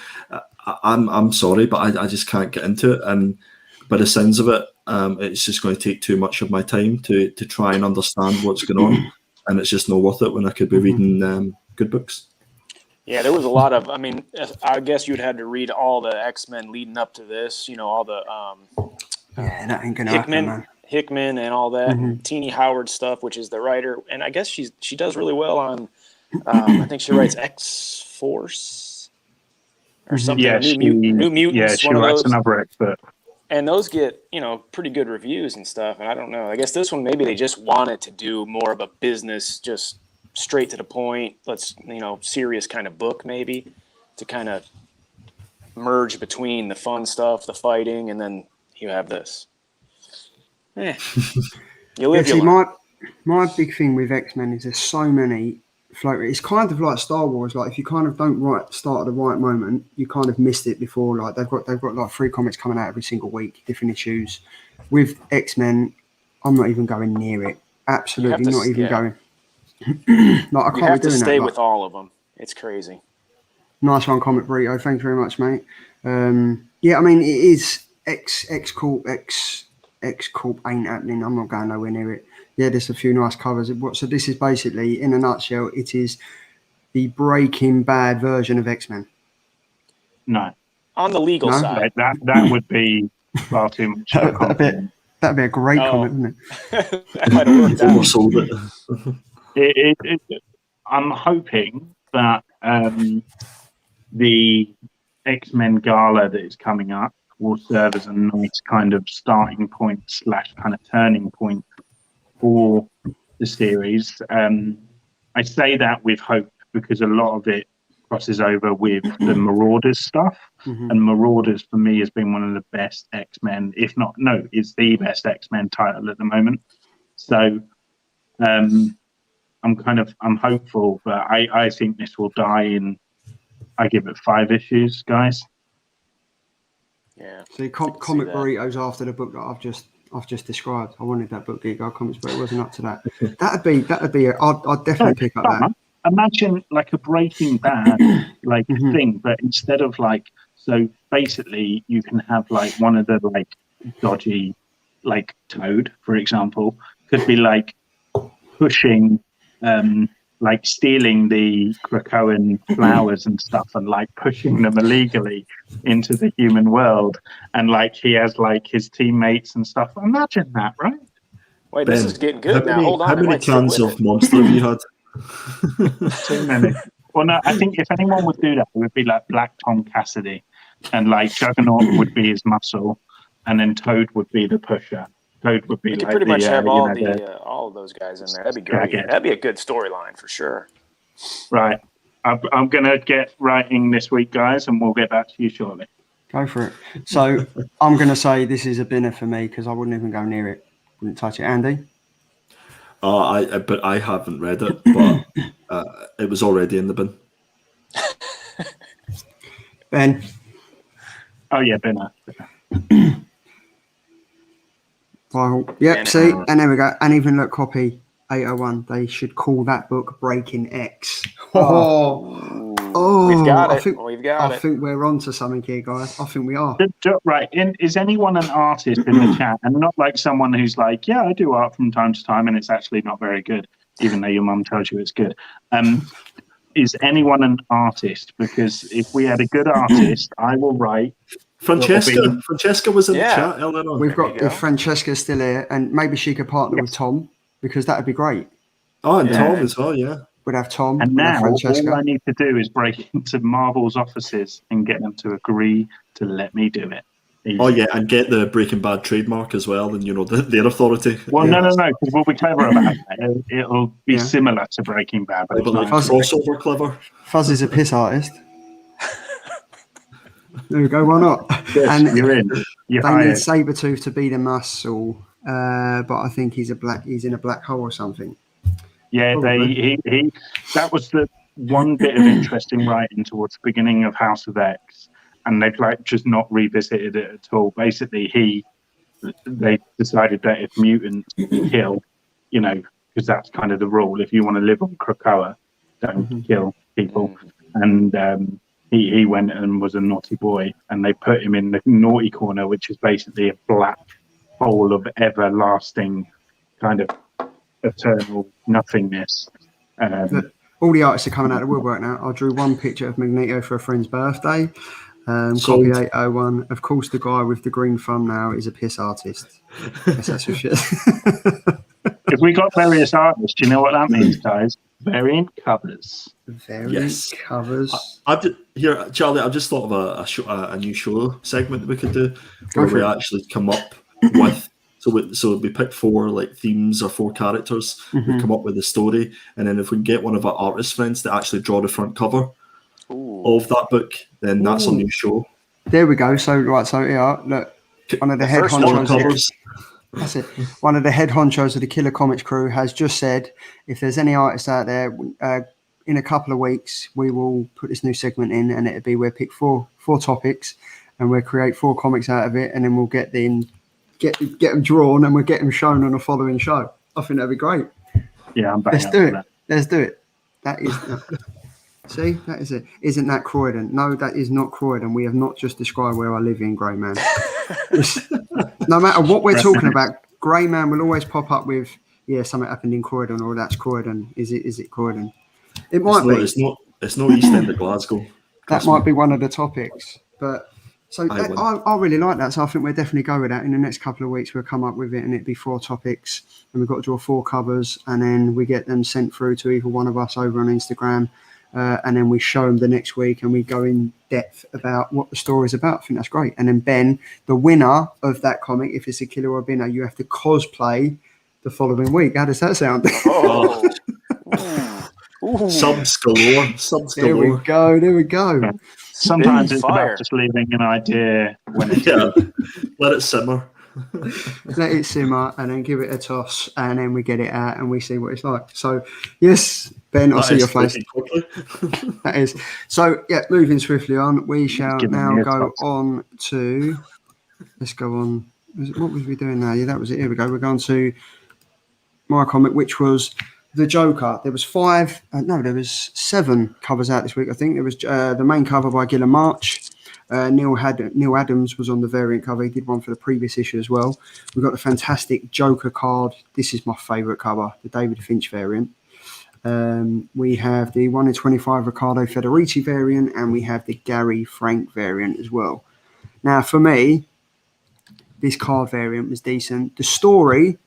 I'm sorry, but I just can't get into it. And by the sounds of it, it's just going to take too much of my time to try and understand what's going on, and it's just not worth it when I could be reading good books. Yeah, there was a lot of. I mean, I guess you'd had to read all the X-Men leading up to this. All the that ain't gonna happen, man. Hickman and all that. And Teenie Howard stuff, which is the writer, and I guess she does really well on. I think she writes X-Force or something. Yeah, New Mutants. Yeah, she writes another expert. And those get pretty good reviews and stuff. And I don't know. I guess this one maybe they just wanted to do more of a business, just straight to the point. Let's serious kind of book maybe to kind of merge between the fun stuff, the fighting, and then you have this. You live. See, my big thing with X-Men is there's so many float. It's kind of like Star Wars. Like if you kind of don't start at the right moment, you kind of missed it before. Like they've got like 3 comics coming out every single week, different issues. With X-Men, I'm not even going near it. Absolutely not even going. Like I can't you have be doing to stay that. with all of them. It's crazy. Nice one, Comic Burrito. Thanks very much, mate. Yeah, I mean it is X-Corp ain't happening. I'm not going nowhere near it. Yeah, there's a few nice covers. So this is basically, in a nutshell, it is the Breaking Bad version of X-Men. No. On the legal side. That would be far too much. That'd be a great comic, wouldn't it? That might have worked out. Sold it. I'm hoping that the X-Men Gala that is coming up will serve as a nice kind of starting point / kind of turning point for the series. I say that with hope because a lot of it crosses over with the Marauders stuff, and Marauders for me has been one of the best X-Men, if not it's the best X-Men title at the moment. So I'm hopeful, but I think this will die in. I give it 5 issues, guys. Yeah. See, Comic Burritos after the book that I've just described. I wanted that book, Geek Comics, but it wasn't up to that. That'd be. I'd definitely pick up that. Imagine like a Breaking Bad thing, but instead of so basically you can have one of the dodgy Toad, for example, could be pushing stealing the Krakoan flowers and stuff and pushing them illegally into the human world, and he has his teammates and stuff. Imagine that, right? Wait, this is getting good now. Hold on. How many cans of Monster have you had? Too many. Well, no, I think if anyone would do that, it would be Black Tom Cassidy, and Juggernaut would be his muscle, and then Toad would be the pusher. Toad would be you could pretty much have all of those guys in there. That'd be great. That'd be a good storyline for sure. Right. I'm going to get writing this week, guys, and we'll get back to you shortly. Go for it. So I'm going to say this is a binner for me because I wouldn't even go near it. Wouldn't touch it. Andy? But I haven't read it, but it was already in the bin. Ben? Oh, yeah, binner. Well, yep, see, and there we go. And even look, copy 801. They should call that book Breaking X. We've got it. I think we're on to something here, guys. I think we are. Right. Is anyone an artist in the chat? And not like someone who's like, yeah, I do art from time to time, and it's actually not very good, even though your mum tells you it's good. Is anyone an artist? Because if we had a good artist, I will write. Francesca was in the chat earlier on. We've got, if Francesca's still here, and maybe she could partner with Tom, because that would be great. Oh, and Tom as well, yeah. We'd have Tom. And now Francesca. all I need to do is break into Marvel's offices and get them to agree to let me do it. Easy. Oh yeah, and get the Breaking Bad trademark as well, and their authority. Well, no, because we'll be clever about it. It'll be similar to Breaking Bad, but like crossover clever. Fuzz is a piss artist. There we go. Why not? Yes, and you're in. You're they hired. need Sabretooth to be the muscle, but I think he's in a black hole or something. Yeah, he that was the one bit of interesting writing towards the beginning of House of X, and they've just not revisited it at all. Basically, they decided that if mutants kill, because that's kind of the rule. If you want to live on Krakoa, don't kill people. And he went and was a naughty boy, and they put him in the naughty corner, which is basically a black hole of everlasting kind of eternal nothingness. All the artists are coming out of the woodwork now. I drew one picture of Magneto for a friend's birthday. Copy 801. Of course, the guy with the green thumbnail is a piss artist. Yes, that's for shit. If we got various artists, do you know what that means, guys? Variant covers. Variant covers. Here, Charlie, I've just thought of a new show segment that we could do where we actually come up with. So we pick 4 themes or 4 characters. We come up with a story, and then if we can get one of our artist friends to actually draw the front cover of that book, then that's a new show. There we go. So look, one of the head honchos. That's it. One of the head honchos of the Killer Comics crew has just said, if there's any artists out there, in a couple of weeks we will put this new segment in, and it'll be we'll pick four topics, and we'll create 4 comics out of it, and then we'll get them drawn, and we'll get them shown on the following show. I think that'd be great. Yeah, I'm back. Let's do it. That is. See, that is it. Isn't that Croydon? No, that is not Croydon. We have not just described where I live in, Grey Man. No matter what we're talking about, Grey Man will always pop up with, something happened in Croydon, or that's Croydon. Is it Croydon? It might be. It's no East End of Glasgow. That might be one of the topics. But so I really like that. So I think we'll definitely go with that. In the next couple of weeks, we'll come up with it, and it'd be 4 topics, and we've got to draw 4 covers, and then we get them sent through to either one of us over on Instagram. And then we show them the next week, and we go in depth about what the story is about. I think that's great. And then Ben, the winner of that comic, if it's a killer or a binner, you have to cosplay the following week. How does that sound? Subs galore. There we go. Sometimes it's about just leaving an idea when it's let it simmer. Let it simmer, and then give it a toss, and then we get it out and we see what it's like. So yes, Ben, I see your face. That is. So moving swiftly on, we shall now go on to, let's go on. What was we doing now? Yeah, that was it. Here we go. We're going to my comic, which was the Joker. There was 7 covers out this week, I think. There was the main cover by Gillian March. Neil Adams was on the variant cover. He did one for the previous issue as well. We've got the fantastic Joker card. This is my favourite cover, the David Finch variant. We have the 1 in 25 Riccardo Federici variant, and we have the Gary Frank variant as well. Now, for me, this card variant was decent. The story,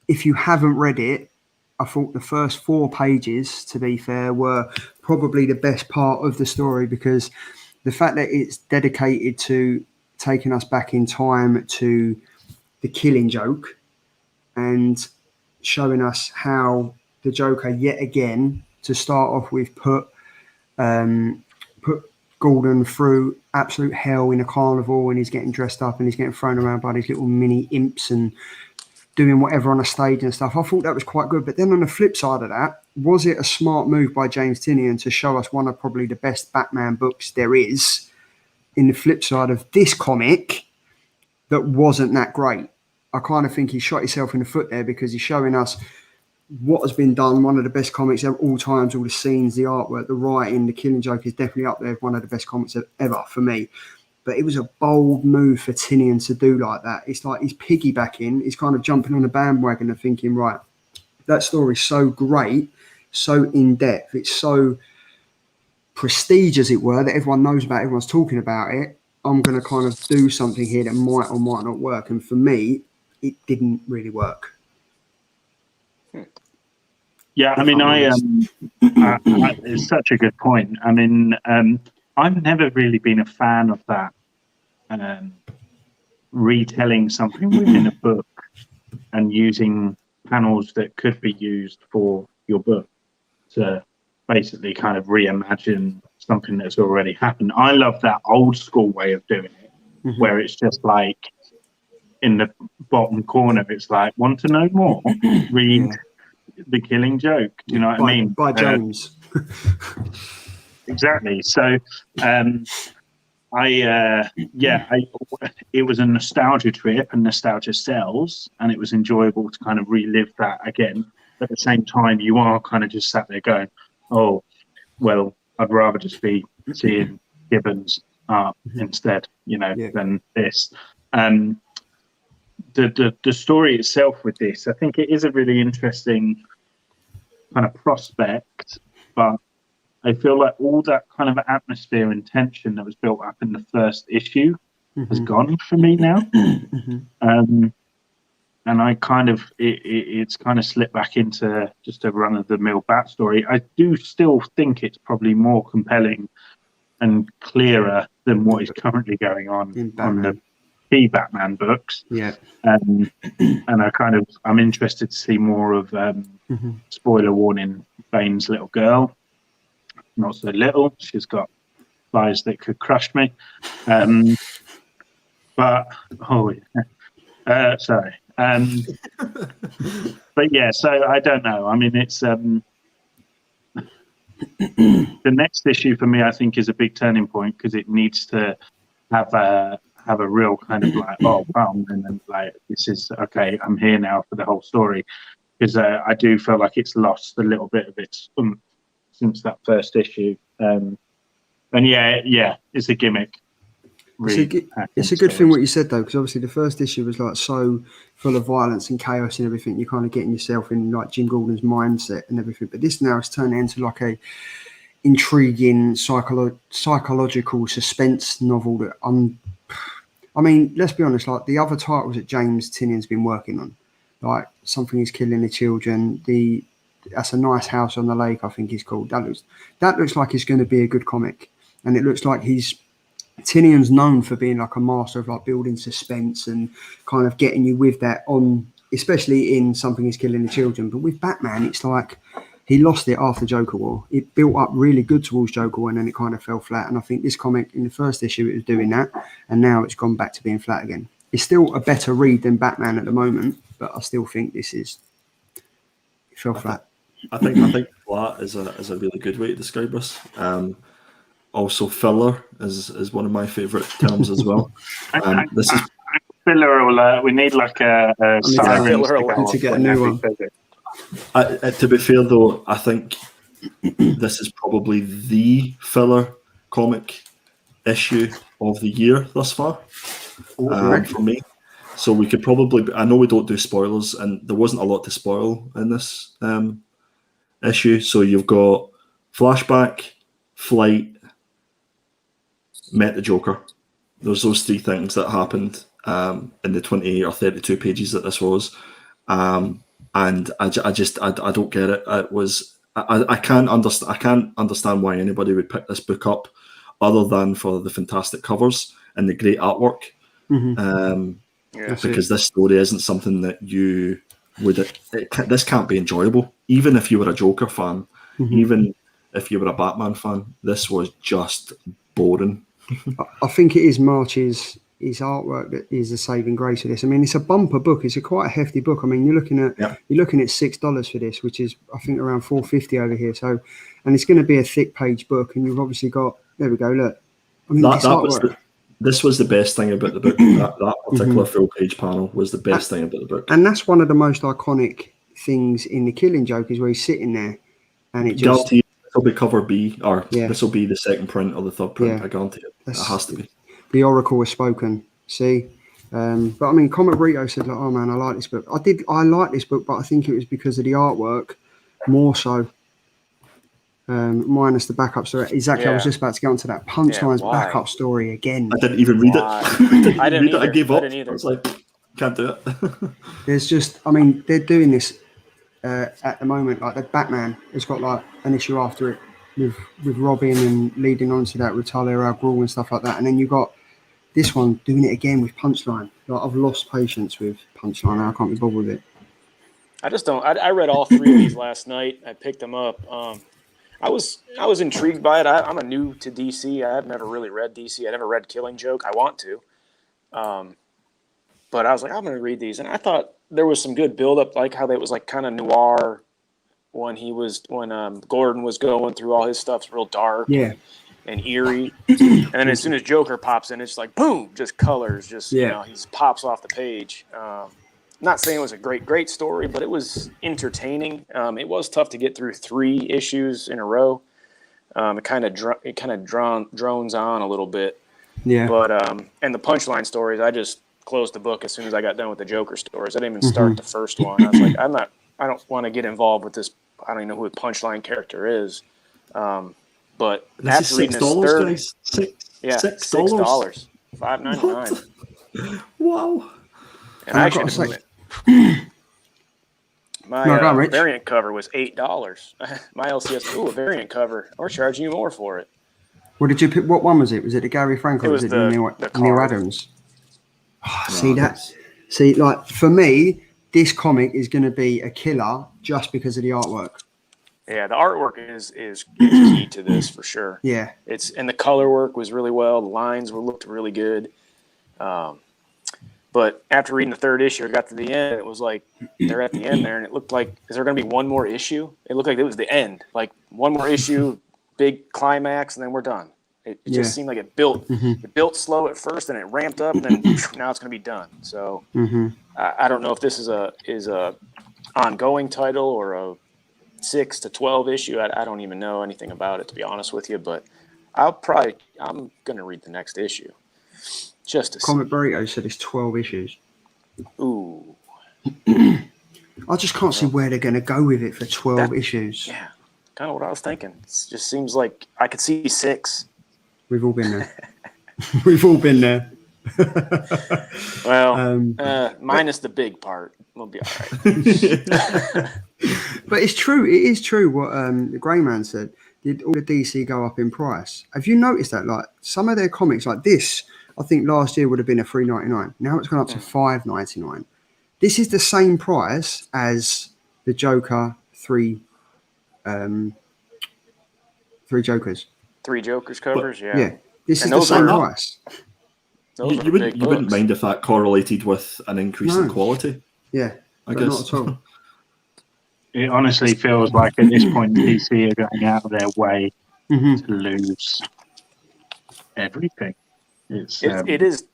if you haven't read it, I thought the first 4 pages, to be fair, were probably the best part of the story, because the fact that it's dedicated to taking us back in time to the Killing Joke and showing us how the Joker, yet again, to start off with, put Gordon through absolute hell in a carnival, and he's getting dressed up and he's getting thrown around by these little mini imps and doing whatever on a stage and stuff. I thought that was quite good. But then on the flip side of that, was it a smart move by James Tynion to show us one of probably the best Batman books there is, in the flip side of this comic, that wasn't that great? I kind of think he shot himself in the foot there, because he's showing us what has been done, one of the best comics of all times, all the scenes, the artwork, the writing, the Killing Joke is definitely up there, one of the best comics ever for me. But it was a bold move for Tinian to do like that. It's like he's piggybacking, he's kind of jumping on a bandwagon and thinking, right, that story's so great, so in-depth, it's so prestige, as it were, that everyone knows about, everyone's talking about it. I'm going to kind of do something here that might or might not work. And for me, it didn't really work. Yeah, I mean, it's such a good point. I mean, I've never really been a fan of that retelling something within a book and using panels that could be used for your book to basically kind of reimagine something that's already happened. I love that old school way of doing it, where it's just like in the bottom corner, it's like, want to know more? Read The Killing Joke. Do you know what I mean? By James. Exactly. So, it was a nostalgia trip, and nostalgia sells, and it was enjoyable to kind of relive that again. At the same time, you are kind of just sat there going, oh, well, I'd rather just be seeing Gibbons art instead, than this. The story itself with this, I think it is a really interesting kind of prospect, but I feel like all that kind of atmosphere and tension that was built up in the first issue has gone for me now. And I kind of, it's kind of slipped back into just a run-of-the-mill Bat story. I do still think it's probably more compelling and clearer than what is currently going on the key Batman books. Yeah. And I'm interested to see more of, spoiler warning, Bane's little girl. Not so little. She's got thighs that could crush me. Sorry. But yeah, so I don't know. I mean, it's the next issue for me, I think, is a big turning point because it needs to have a real kind of like, oh wow, and then like, this is okay, I'm here now for the whole story, because I do feel like it's lost a little bit of its since that first issue. And yeah, it's a gimmick. It's a good thing what you said though, because obviously the first issue was like so full of violence and chaos and everything. You're kind of getting yourself in like Jim Gordon's mindset and everything. But this now is turning into like a intriguing psychological suspense novel that I mean, let's be honest, like the other titles that James Tinian's been working on, like Something Is Killing the Children, that's a Nice House on the Lake, I think it's called. That looks like it's going to be a good comic, and it looks like Tinian's known for being like a master of like building suspense and kind of getting you with that on, especially in Something Is Killing the Children. But with Batman, it's like he lost it after Joker War. It built up really good towards Joker War, and then it kind of fell flat. And I think this comic in the first issue it was doing that, and now it's gone back to being flat again. It's still a better read than Batman at the moment, but I still think it fell flat. I think flat is a really good way to describe this. Also, filler is one of my favourite terms as well. This is filler alert. We need like a siren to get a new one. To be fair, though, I think this is probably the filler comic issue of the year thus far for me. So we could probably, I know we don't do spoilers, and there wasn't a lot to spoil in this issue. So you've got Flashback, Flight, Met the Joker. There's those three things that happened in the 20 or 32 pages that this was. And I don't get it. It was I can't understand why anybody would pick this book up, other than for the fantastic covers and the great artwork. Because this story isn't something that you would. This can't be enjoyable, even if you were a Joker fan, even if you were a Batman fan. This was just boring. I think it is March's artwork that is the saving grace of this. I mean, it's a bumper book. It's quite a hefty book. I mean, you're looking at $6 for this, which is I think around $4.50 over here. So, and it's going to be a thick page book, and you've obviously got. There we go. Look, I mean, this was the best thing about the book. That particular full page panel was the best thing about the book, and that's one of the most iconic things in the Killing Joke is where he's sitting there, and it just guarantee this will be cover B, or Yeah. this will be the second print or the third print. Yeah. I guarantee it. It has to be. the oracle has spoken. See, but I mean, Comet Burrito said like, "Oh man, I like this book. I like this book, but I think it was because of the artwork more so." Minus the backup story. Exactly. I was just about to get onto that. Punchline's backup story again. I didn't even read it. I didn't read it. I gave up. I was like, can't do it. There's just, I mean, they're doing this at the moment. Like the Batman has got like an issue after it with Robin and leading on to that with Talia al Ghul and stuff like that. And then you got this one doing it again with Punchline. Like I've lost patience with Punchline. I can't be bothered with it. I just don't. I read all 3 of these last night. I picked them up. I was intrigued by it. I'm a new to DC. I've never really read DC. I never read Killing Joke. I want to, but I was like, I'm going to read these, and I thought there was some good build up, like how they was like kind of noir when Gordon was going through all his stuff's real dark, and eerie, and then as soon as Joker pops in, it's like boom, just colors, just you know, he pops off the page. Not saying it was a great story, but it was entertaining. It was tough to get through 3 issues in a row. It kind of drones on a little bit. Yeah. But and the Punchline stories, I just closed the book as soon as I got done with the Joker stories. I didn't even start the first one. I was like, I don't want to get involved with this. I don't even know who the Punchline character is. But this after reading this $6, guys. $6, $5.99. Wow. And I actually. My variant cover was $8. My LCS, a variant cover. We're charging you more for it. What did you pick? What one was it? Was it the Gary Franco? It was the Neil Adams? Oh, see that? See, like for me, this comic is going to be a killer just because of the artwork. Yeah, the artwork is key to this for sure. Yeah, and the color work was really well. The lines looked really good. But after reading the 3rd issue, I got to the end. It was like they're at the end there, and it looked like, is there going to be one more issue? It looked like it was the end, like one more issue, big climax, and then we're done. It just seemed like it built. It built slow at first, and it ramped up, and then now it's going to be done. So I don't know if this is a ongoing title or a 6 to 12 issue. I don't even know anything about it, to be honest with you. But I'm going to read the next issue. Just to Comet Burrito said it's 12 issues. Ooh. I just can't see where they're going to go with it for 12 issues. Yeah, kind of what I was thinking. It just seems like I could see 6. We've all been there. We've all been there. Well, minus the big part. We'll be all right. But it's true. It is true what the Grey Man said. Did all the DC go up in price? Have you noticed that? Like some of their comics, like this, I think last year would have been a $3.99. Now it's gone up to $5.99. This is the same price as the Joker 3 Jokers. 3 Jokers covers, yeah. Yeah, this is the same price. You wouldn't mind if that correlated with an increase in quality. Yeah, I guess. Not at all. It honestly feels like at this point DC are going out of their way to lose everything. It is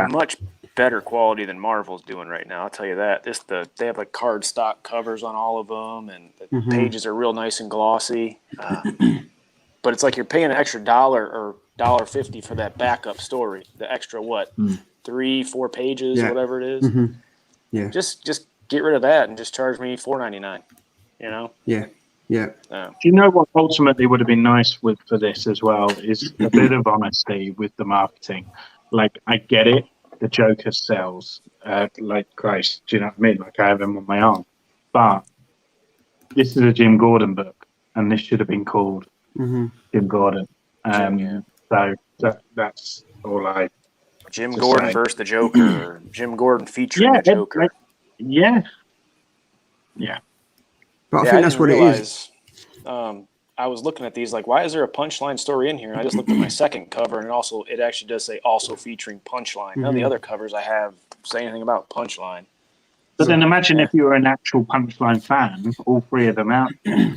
much better quality than Marvel's doing right now. I'll tell you that. They have like cardstock covers on all of them, and the pages are real nice and glossy. But it's like you're paying an extra $1 or $1.50 for that backup story. The extra 3-4 pages, whatever it is. Yeah. Just get rid of that and just charge me $4.99. You know? Yeah. Yeah. Do you know what ultimately would have been nice for this as well is a bit of honesty with the marketing. Like, I get it, the Joker sells like Christ. Do you know what I mean? Like, I have him on my arm. But this is a Jim Gordon book, and this should have been called Jim Gordon. So that's all I. Jim Gordon versus the Joker, or Jim Gordon featuring the Joker. Yeah. But I think that's what it is. I was looking at these like, why is there a Punchline story in here? And I just looked at my second cover, and it actually does say also featuring Punchline. None of the other covers I have say anything about Punchline. But then imagine if you were an actual Punchline fan, all 3 of them out there,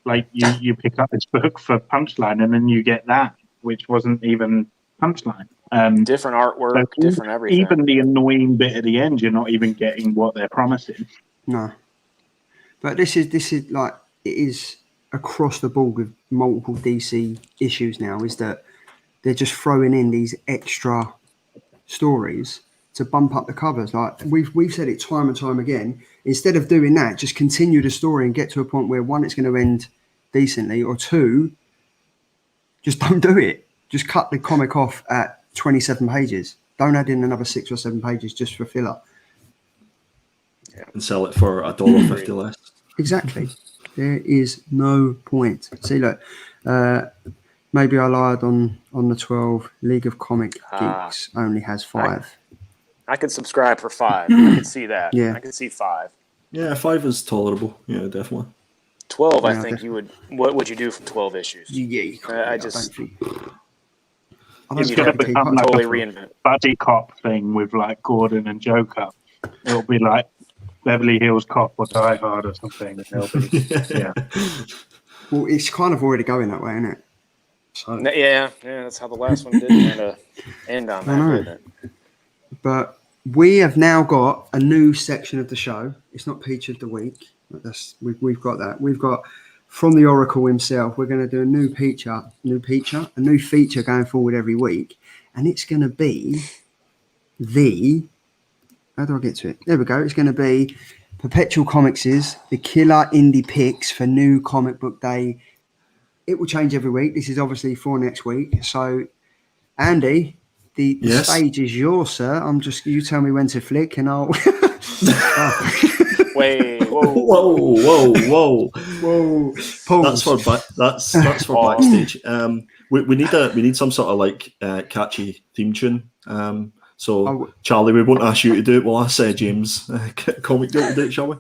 like you pick up this book for Punchline, and then you get that, which wasn't even Punchline. Different artwork, different everything. Even the annoying bit at the end, you're not even getting what they're promising. No. But this is like, it is across the board with multiple DC issues now, is that they're just throwing in these extra stories to bump up the covers. Like we've said it time and time again. Instead of doing that, just continue the story and get to a point where, one, it's going to end decently, or two, just don't do it. Just cut the comic off at 27 pages. Don't add in another 6 or 7 pages just for filler. And sell it for $1.50 less. Exactly. There is no point. See, look, maybe I lied on the 12. League of Comic Geeks only has 5. I could subscribe for 5. I could see that. Yeah. I could see 5. Yeah, 5 is tolerable. Yeah, definitely. 12, Yeah, I think you would. What would you do for 12 issues? Yeah, you can't. I I just. don't It's think going to they keep become up. like Totally a reinvent. buddy cop thing with like Gordon and Joker. It'll be like Beverly Hills Cop or Die Hard or something. It'll be, yeah. Well, it's kind of already going that way, isn't it? So, Yeah, that's how the last one did kind of end on that, know. didn't it? but we have now got a new section of the show. It's not Peach of the Week. But we've got that. We've got from the Oracle himself. We're going to do a new feature going forward every week, and it's going to be how do I get to it? There we go. It's going to be Perpetual Comics' the killer indie picks for new comic book day. It will change every week. This is obviously for next week. So, Andy, the Yes. stage is yours, sir. You tell me when to flick, and I'll. Wait, whoa. Whoa. Pause. That's for backstage. We need some sort of like catchy theme tune. So Charlie, we won't ask you to do it. We'll ask James, comic guy, to do it, shall we?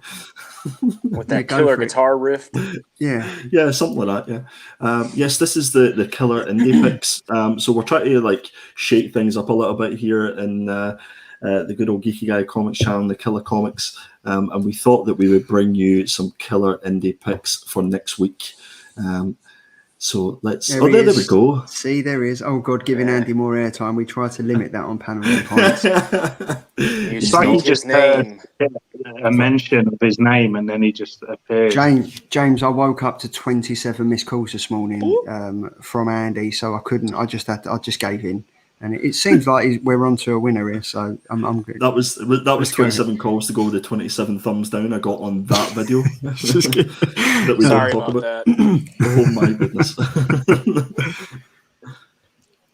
With that killer guitar riff. Yeah, something like that. Yeah. Yes, this is the killer indie picks. So we're trying to like shake things up a little bit here in the good old Geeky Guy Comics channel, the Killer Comics, and we thought that we would bring you some killer indie picks for next week. So let's. There we go. See, there is. Oh God, giving Andy more airtime. We try to limit that on panel points. You It's like he speak his just heard name. a mention of his name and then he just appeared. James, I woke up to 27 missed calls this morning from Andy, so I couldn't. I just gave in, and it seems like we're on to a winner here. So I'm good. That was 27 calls to go with the 27 thumbs down I got on that video. That we Sorry don't talk about about. that. Oh my goodness.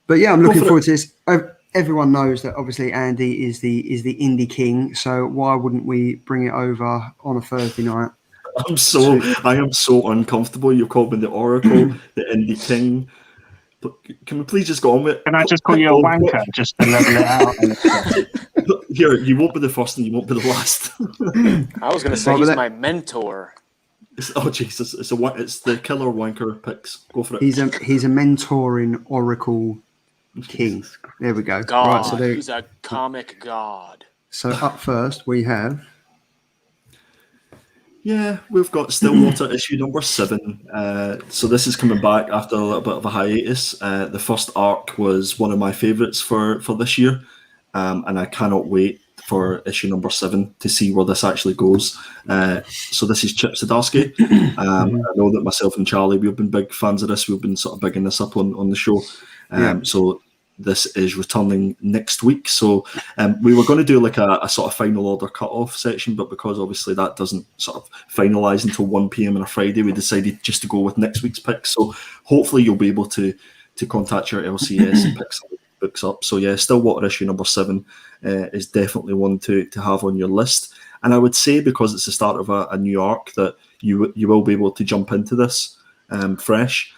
But yeah, I'm looking forward to this. Everyone knows that obviously Andy is the indie king. So why wouldn't we bring it over on a Thursday night? I am so uncomfortable. You called me the Oracle, the indie king. But can we please just go on with it? Can I just call you a wanker just to level it out? Here, you won't be the first and you won't be the last. I was going to say he's my mentor. Oh Jesus! It's the killer wanker picks. Go for it. He's a mentoring Oracle king. There we go. God, Right, he's a comic god. So up first we have. Yeah, we've got Stillwater issue number 7. So this is coming back after a little bit of a hiatus. The first arc was one of my favourites for this year, and I cannot wait for issue number 7 to see where this actually goes. So this is Chip Zdarsky. I know that myself and Charlie, we've been big fans of this. We've been sort of bigging this up on the show. So this is returning next week. So we were going to do like a sort of final order cut-off section, but because obviously that doesn't sort of finalise until 1 p.m. on a Friday, we decided just to go with next week's picks. So hopefully you'll be able to contact your LCS and pick some books up. So yeah, Stillwater issue number 7 is definitely one to have on your list. And I would say because it's the start of a new arc that you will be able to jump into this fresh.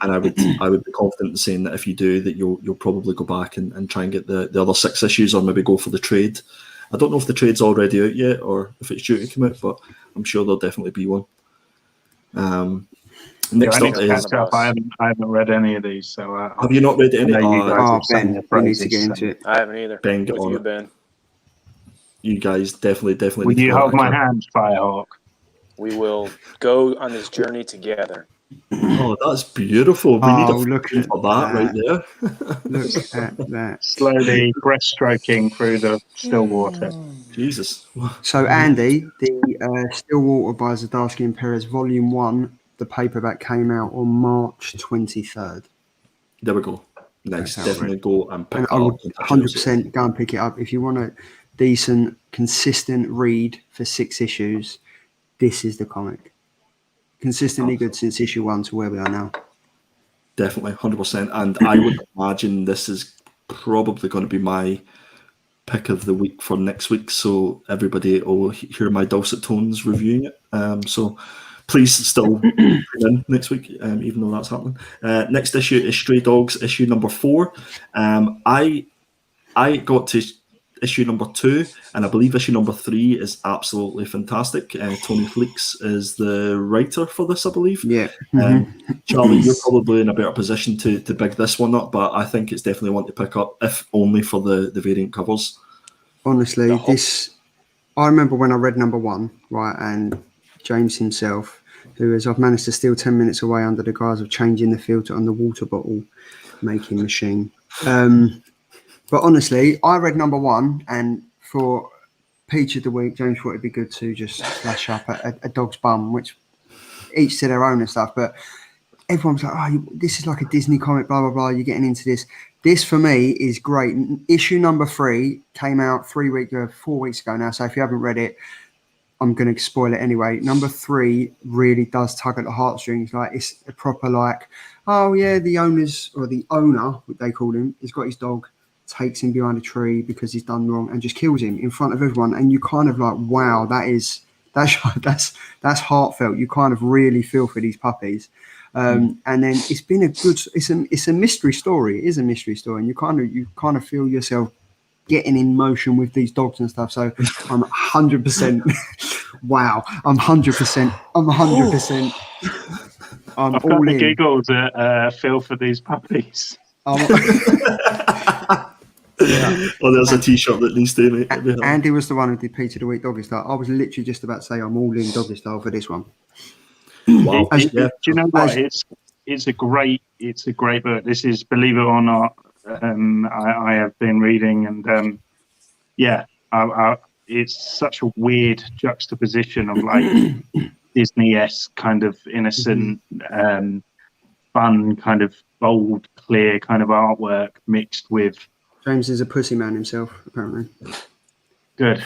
And I would be confident in saying that if you do, that you'll probably go back and try and get the other 6 issues, or maybe go for the trade. I don't know if the trade's already out yet or if it's due to come out, but I'm sure there'll definitely be one. Next up is. I haven't read any of these, so have you not read any? Ben, you need to get into it. I haven't either. Ben, get With on you, it. Ben. You guys definitely. Will you hold my hand, Firehawk? We will go on this journey together. All Oh, that's beautiful. We need a look frame at for that right there. Look at that. Slowly breaststroking through the still water. Jesus. So, Andy, the Stillwater by Zdarsky and Perez, Volume 1, the paperback came out on March 23rd. There we go. Nice. That's Definitely go and pick And that I would up. 100% go and pick it up. If you want a decent, consistent read for 6 issues, this is the comic. Consistently good since issue 1 to where we are now. Definitely, 100%. And I would imagine this is probably going to be my pick of the week for next week. So everybody will hear my dulcet tones reviewing it. So please still tune in next week, even though that's happening. Next issue is Stray Dogs, issue number 4. I got to issue number 2, and I believe issue number 3 is absolutely fantastic. Tony Fleeks is the writer for this, I believe. Yeah. Charlie, you're probably in a better position to big this one up, but I think it's definitely one to pick up, if only for the variant covers. Honestly, I remember when I read number 1, right, and James himself, who is, I've managed to steal 10 minutes away under the guise of changing the filter on the water bottle making machine. But honestly, I read number 1, and for Peach of the Week, James thought it'd be good to just flash up a dog's bum, which each to their own and stuff. But everyone's like, oh, this is like a Disney comic, blah, blah, blah. You're getting into this. This, for me, is great. Issue number 3 came out 4 weeks ago now. So if you haven't read it, I'm going to spoil it anyway. Number 3 really does tug at the heartstrings. Like, it's a proper, like, oh, yeah, the owner, what they call him, has got his dog, takes him behind a tree because he's done wrong and just kills him in front of everyone. And you kind of like, wow, that's heartfelt. You kind of really feel for these puppies. And then it's been it's a mystery story. It is a mystery story. And you kind of feel yourself getting in motion with these dogs and stuff. So I'm 100%. Wow. I'm 100%. I'm I've all got the in. giggles at Phil for these puppies. Yeah. Well, there's a t-shirt that needs to be. Andy was the one who did Peter the Week Doggy Style. I was literally just about to say I'm all in Doggy Style for this one. Wow. Do you know what? It's a great book. This is, believe it or not, I have been reading, and it's such a weird juxtaposition of like Disney-esque kind of innocent, fun, kind of bold, clear kind of artwork mixed with. James is a pussy man himself, apparently. Good.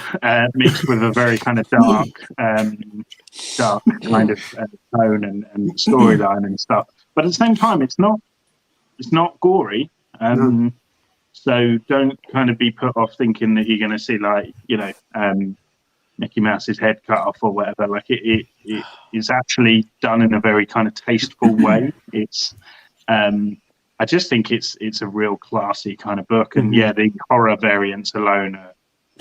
Mixed with a very kind of dark kind of tone and storyline and stuff. But at the same time, it's not gory. No. So don't kind of be put off thinking that you're going to see like, Mickey Mouse's head cut off or whatever. Like it is actually done in a very kind of tasteful way. It's I just think it's a real classy kind of book, and the horror variants alone are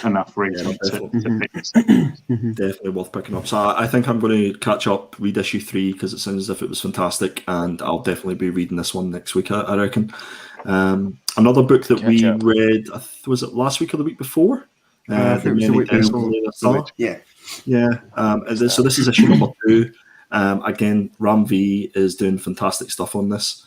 enough reason to pick this up. Definitely worth picking up. So I think I'm going to catch up, read issue 3 because it sounds as if it was fantastic, and I'll definitely be reading this one next week, I reckon. Another book that we read, was it last week or the week before? I think it was the week before. So this is issue number 2. Again, Ram V is doing fantastic stuff on this.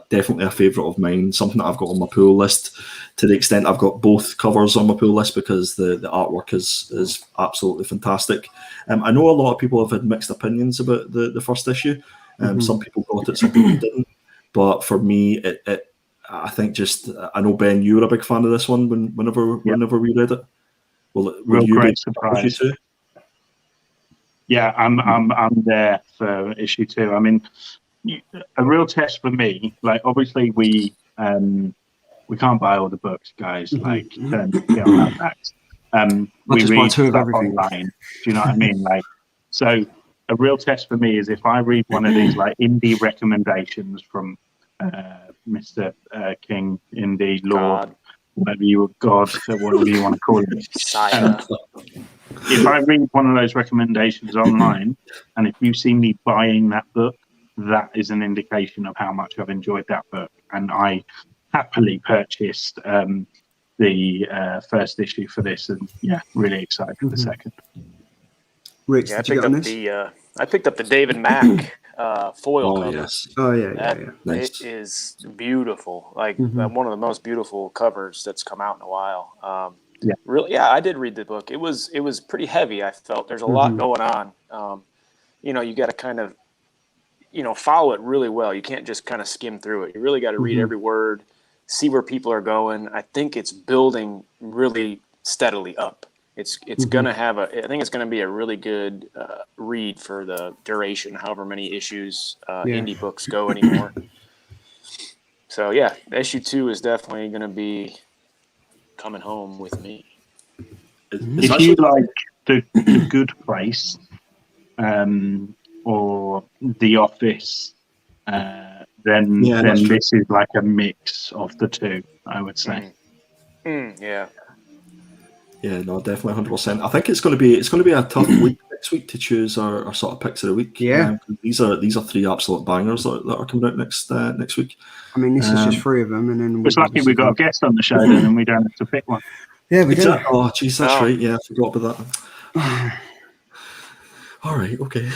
Definitely a favourite of mine, something that I've got on my pull list, to the extent I've got both covers on my pull list because the artwork is absolutely fantastic. I know a lot of people have had mixed opinions about the first issue. Some people got it, some people didn't. But for me, I think I know, Ben, you were a big fan of this one whenever we read it. Real great surprise. Yeah, I'm there for issue 2. I mean, a real test for me. Like, obviously, we can't buy all the books, guys. Like, don't get on our backs. We read stuff online. Do you know what I mean? Like, so a real test for me is if I read one of these like indie recommendations from Mr. King, Indie Lord, whatever you want to call it. If I read one of those recommendations online, and if you see me buying that book, that is an indication of how much I've enjoyed that book. And I happily purchased the first issue for this, and really excited for the second. Rich, I picked up the David Mack foil Oh cover. yes. Oh yeah, That Nice. it is beautiful, like Mhm. one of the most beautiful covers that's come out in a while. Yeah. Really, yeah, I did read the book. It was pretty heavy. I felt there's a lot Mhm. going on. You got to kind of follow it really well. You can't just kind of skim through it. You really got to read Mhm. every word, see where people are going. I think it's building really steadily up. It's Mhm. gonna have I think it's gonna be a really good read for the duration, however many issues Yeah. indie books go anymore. So yeah, issue 2 is definitely gonna be coming home with me. It's If you actually like the Good Place, or The Office, yeah, that's then true. this is like a mix of the two, I would say. Yeah. Yeah, no, definitely 100%. I think it's going to be a tough week next week to choose our sort of picks of the week. Yeah. These are 3 absolute bangers that are coming out next week. I mean, this is just Um, 3 of them, and then It's lucky we got a guest on the show then, and we don't have to pick one. Yeah, we exactly. Oh, jeez, that's Oh. right. Yeah, I forgot about that. All right, okay.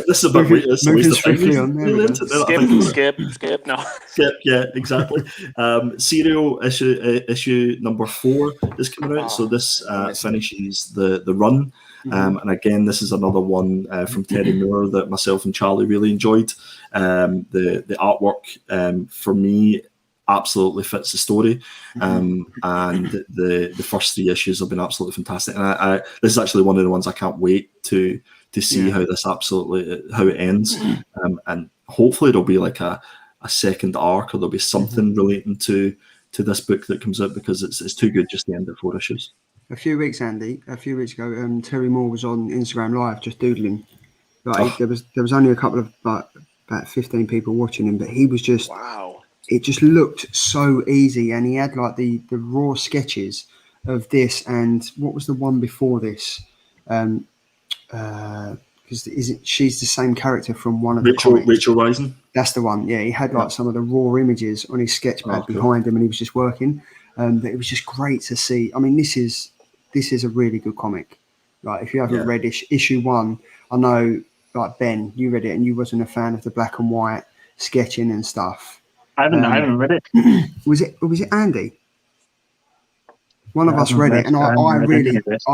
This is a bit Moving- weird. It's a moving waste of time. swiftly on, there we go. Skip. No. Skip, yeah, exactly. Serial issue number 4 is coming out, so this finishes the run. And again, this is another one from Terry Moore that myself and Charlie really enjoyed. The artwork for me absolutely fits the story, and the first 3 issues have been absolutely fantastic. And this is actually one of the ones I can't wait to see how it ends, and hopefully it'll be like a second arc, or there'll be something relating to this book that comes out, because it's too good just to end at 4 issues. A few weeks ago, Terry Moore was on Instagram Live just doodling. Like there was only a couple of about 15 people watching him, but he was just wow. It just looked so easy, and he had like the raw sketches of this, and what was the one before this? Because she's the same character from one of the comics. Rachel Rising. That's the one. Yeah, he had like some of the raw images on his sketchpad behind him, and he was just working. But it was just great to see. I mean, this is a really good comic. Like, if you haven't read issue 1, I know, like Ben, you read it, and you wasn't a fan of the black and white sketching and stuff. I haven't read it. Was it Andy? One of us read it, and I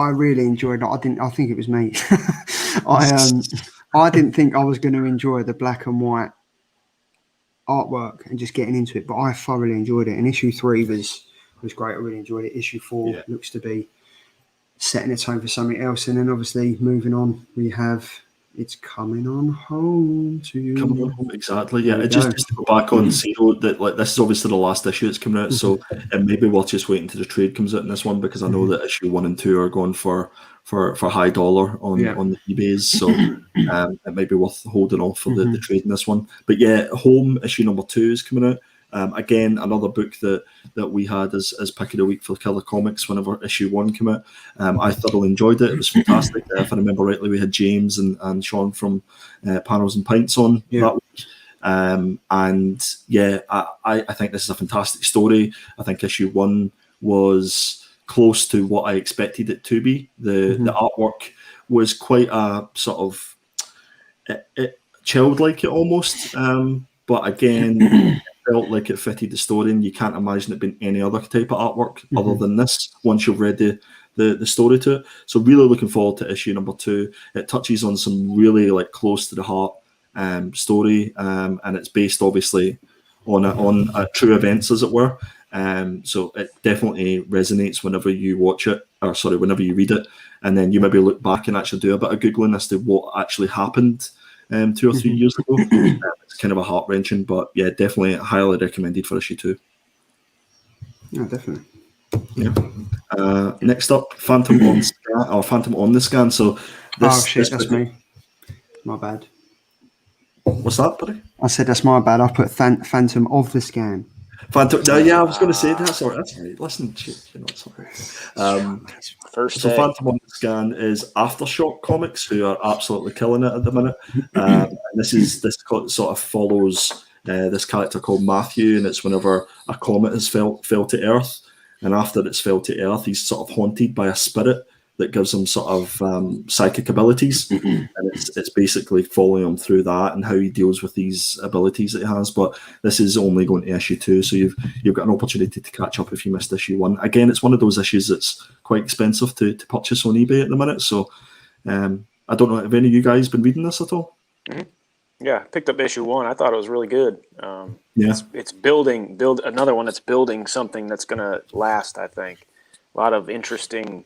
really enjoyed it. I think it was me. I didn't think I was going to enjoy the black and white artwork and just getting into it, but I thoroughly enjoyed it. And issue 3 was great. I really enjoyed it. Issue 4 looks to be setting its tone for something else, and then obviously moving on, we have It's Coming On Home to You. Coming on home, exactly. Yeah, just to go back on Zero, that like this is obviously the last issue that's coming out, so maybe we'll just wait until the trade comes out in this one, because I know that issue 1 and 2 are going for high dollar on the eBays, so it may be worth holding off for the trade in this one. But yeah, Home issue number 2 is coming out. Again, another book that we had as pick of the week for Killer Comics whenever issue 1 came out. I thoroughly enjoyed it. It was fantastic. If I remember rightly, we had James and Sean from Panels and Pints on that week. And yeah, I think this is a fantastic story. I think issue 1 was close to what I expected it to be. The artwork was quite a sort of childlike, almost. But again, felt like it fitted the story, and you can't imagine it being any other type of artwork other than this once you've read the story to it. So really looking forward to issue number 2. It touches on some really like close to the heart story, and it's based obviously on true events, as it were. So it definitely resonates whenever you watch it, or sorry, whenever you read it, and then you maybe look back and actually do a bit of Googling as to what actually happened 2 or 3 years ago. It's kind of a heart-wrenching, but yeah, definitely highly recommended for issue 2. Yeah, definitely. Yeah. Next up, Phantom on the Scan. So that's me. My bad. What's that, buddy? I said that's my bad. I put Phantom of the Scan. Phantom. Yeah, I was going to say that's all right. That's all right. Listen, you're not sorry. So Phantom on the Scan is Aftershock Comics, who are absolutely killing it at the minute. And this sort of follows this character called Matthew, and it's whenever a comet has fell to Earth, and after it's fell to Earth, he's sort of haunted by a spirit that gives him sort of psychic abilities, and it's basically following him through that and how he deals with these abilities that he has. But this is only going to issue 2, so you've got an opportunity to catch up if you missed issue 1. Again, it's one of those issues that's quite expensive to purchase on eBay at the minute. So I don't know, have any of you guys been reading this at all? Yeah, picked up issue 1. I thought it was really good. It's building another one that's building something that's going to last. I think a lot of interesting.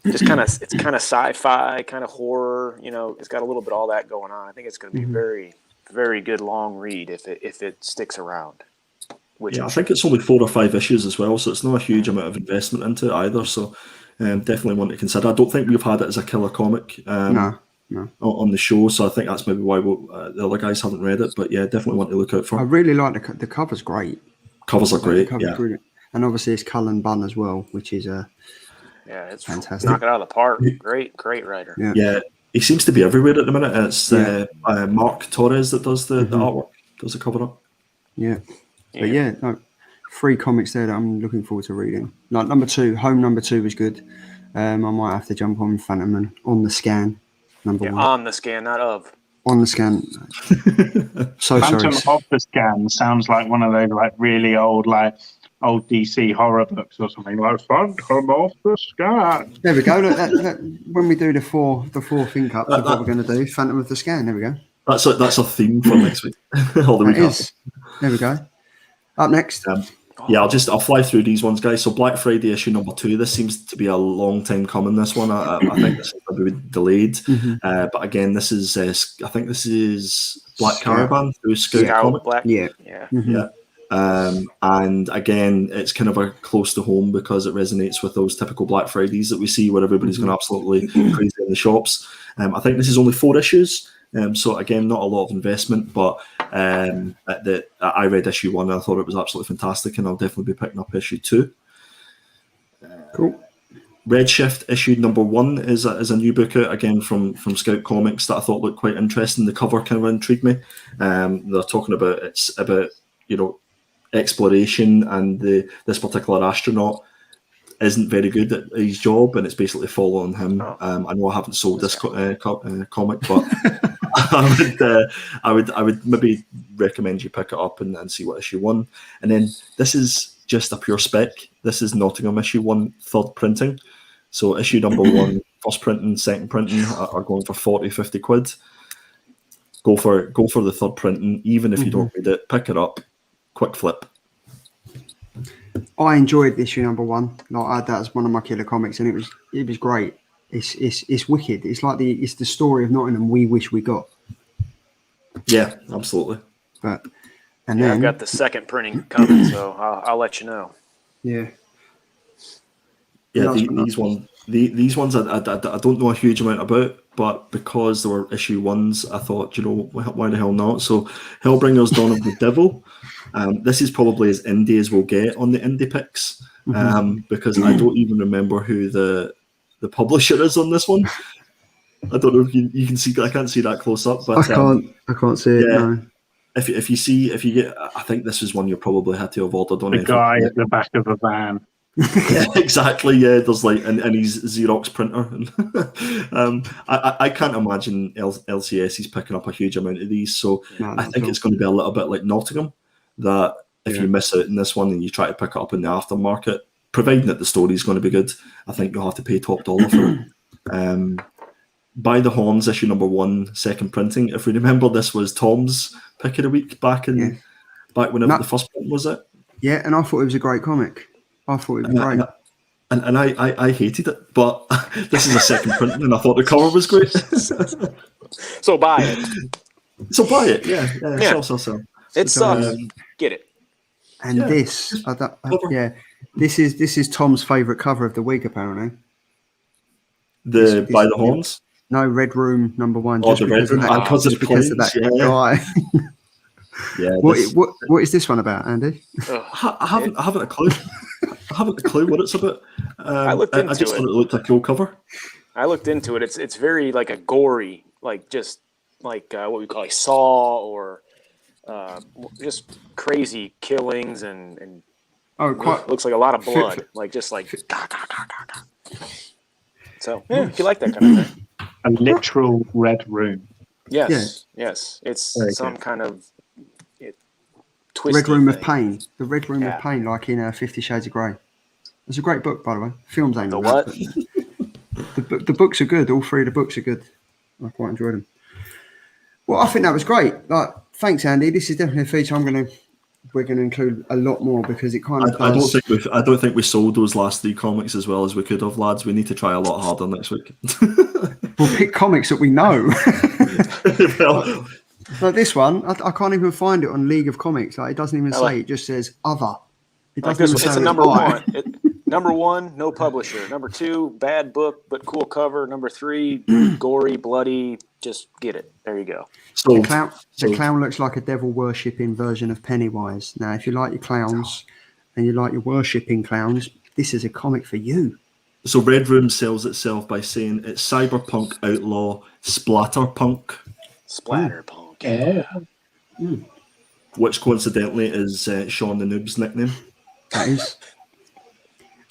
It's kind of sci-fi, kind of horror. You know, it's got a little bit of all that going on. I think it's going to be very, very good long read if it sticks around. I think it's only 4 or 5 issues as well, so it's not a huge amount of investment into it either. So definitely one to consider. I don't think we've had it as a killer comic no. on the show, so I think that's maybe why the other guys haven't read it. But yeah, definitely one to look out for. I really like the cover's great. Covers are great. Yeah, brilliant. And obviously it's Cullen Bunn as well, which is it's fantastic. Knock it out of the park. Great writer. Yeah, he seems to be everywhere at the minute. It's Mark Torres that does the artwork, does the cover up. Yeah. But 3 comics there that I'm looking forward to reading. Like Home number 2 was good. I might have to jump on Phantom Man on the scan. Number 1. On the scan, not of. On the scan. Phantom of the Scan sounds like one of those like really old DC horror books or something, like Phantom of the Scan. There we go. Look, when we do the four think up, what we're going to do, Phantom of the Scan. There we go. That's a theme for next week. All the week after. There we go. Up next. I'll fly through these ones, guys. So Black Friday issue number 2. This seems to be a long time coming. This one, I think this is maybe delayed. But again, this is I think this is Black Caravan through Scout Comic. Black. Yeah. And again, it's kind of a close to home because it resonates with those typical Black Fridays that we see where everybody's going absolutely crazy in the shops. I think this is only 4 issues. So again, not a lot of investment, but I read issue 1 and I thought it was absolutely fantastic, and I'll definitely be picking up issue 2. Cool. Redshift issue number 1 is a new book out again from Scout Comics that I thought looked quite interesting. The cover kind of intrigued me. They're talking about exploration, and this particular astronaut isn't very good at his job, and it's basically following him. I know I haven't sold this comic, but I would maybe recommend you pick it up and see what issue 1. And then this is just a pure spec. This is Nottingham issue 1 third printing. So issue number 1 first printing, second printing are going for 40-50 quid. Go for the third printing, even if you don't read it. Pick it up, quick flip. I enjoyed issue number 1. Like I had that as one of my killer comics, and it was great. It's wicked. It's like it's the story of Nottingham we wish we got. Yeah, absolutely. But and then I've got the second printing coming, so I'll let you know. Yeah. Yeah, these ones I don't know a huge amount about, but because they were issue 1s, I thought, why the hell not? So Hellbringer's Dawn of the Devil. This is probably as indie as we'll get on the indie picks, because I don't even remember who the publisher is on this one. I don't know if you can see. I can't see that close up, but I can't see it. Yeah. No. If you get, I think this is one you probably had to have ordered on the guy at the back of a van. Yeah, exactly. Yeah, there's and his Xerox printer. I can't imagine LCS is picking up a huge amount of these, so I think it's going to be a little bit like Nottingham. That if you miss out in this one and you try to pick it up in the aftermarket, providing that the story is going to be good, I think you'll have to pay top dollar for it. By the Horns, issue number 1, second printing. If we remember, this was Tom's pick of the week back whenever the first print was it. Yeah, and I thought it was a great comic. I thought it was great. And I hated it, but this is a second printing, and I thought the cover was great. So buy it. Yeah. Sell. It sucks. Get it. And this is Tom's favourite cover of the week, apparently. By the Horns? No, Red Room number 1. Oh, the Red Room. Because of that guy. Yeah. What is this one about, Andy? I haven't a clue. I haven't a clue what it's about. I looked into I just thought it looked like a cool cover. I looked into it. It's very like a gory, like just like what we call a Saw or just crazy killings and quite looks like a lot of blood, like just like. So if you like that kind of thing. A literal red room. Yes, yes. It's Very some good. kind of twisty Red Room of thing. Pain. The Red Room Yeah. of Pain, like in 50 Shades of Grey. It's a great book, by the way. Films ain't The all what? that, but the books are good. All three of the books are good. I quite enjoyed them. Well, I think that was great. Like, thanks, Andy. This is definitely a feature we're going to include a lot more because it kind of does. I don't think we sold those last 3 comics as well as we could have, lads. We need to try a lot harder next week. We'll pick comics that we know. Well, Like this one, I can't even find it on League of Comics. Like, it doesn't even say. It just says other. It Like doesn't this even one, say it's a what number it's by. one. Number 1, no publisher. Number 2, bad book but cool cover. Number 3, gory, bloody. Just get it. There you go. The clown looks like a devil worshipping version of Pennywise. Now, if you like your clowns and you like your worshipping clowns, this is a comic for you. So Red Room sells itself by saying it's cyberpunk outlaw splatterpunk. Splatterpunk. Yeah. Which coincidentally is Sean the Noob's nickname. That is.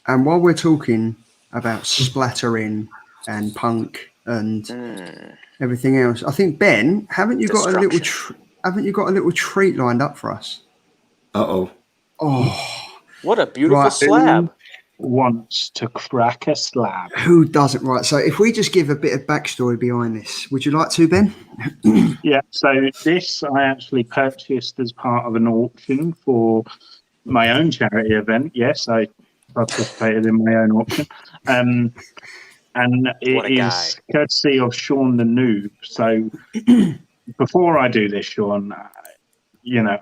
And while we're talking about splattering and punk and everything else, I think, Ben, haven't you got a little treat lined up for us? Uh-oh. Oh, What a beautiful Right. slab. Wants to crack a slab. who doesn't? Right. So if we just give a bit of backstory behind this, would you like to, Ben? Yeah, so this I actually purchased as part of an auction for my own charity event. Yes, I participated in my own auction. And What a it guy. is courtesy of Sean the Noob. So before I do this, Sean, I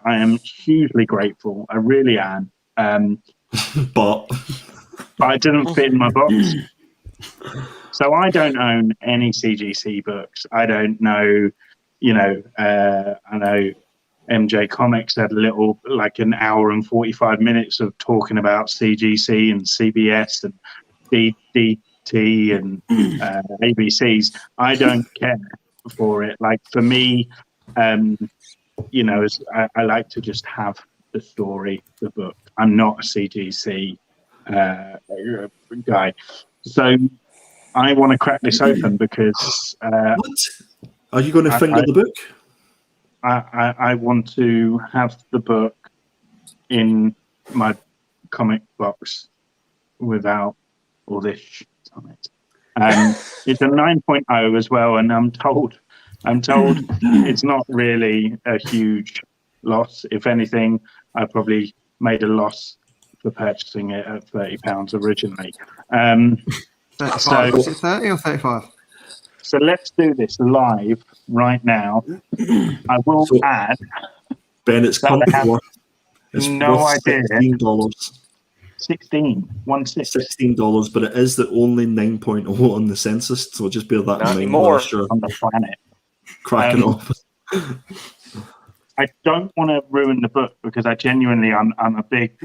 am hugely grateful. I really am. But But it didn't fit in my box. So I don't own any CGC books. I don't know, I know MJ Comics had an hour and 45 minutes of talking about CGC and CBS and DDT and ABCs. I don't care for it. Like, for me, I like to just have the story, the book. I'm not a CGC guy. So I want to crack this open because what? Are you going to finger the book? I want to have the book in my comic box without all this shit on it. It's a 9.0 as well, and I'm told it's not really a huge loss. If anything, I probably made a loss for purchasing it at £30 originally. 35. Was it 30 or 35? So let's do this live right now. I will add. Ben, it's that worth $16. 16. $16, but it is the only 9.0 on the census, so just bear that in mind. Anymore. On the planet. Cracking off. I don't want to ruin the book because I'm a big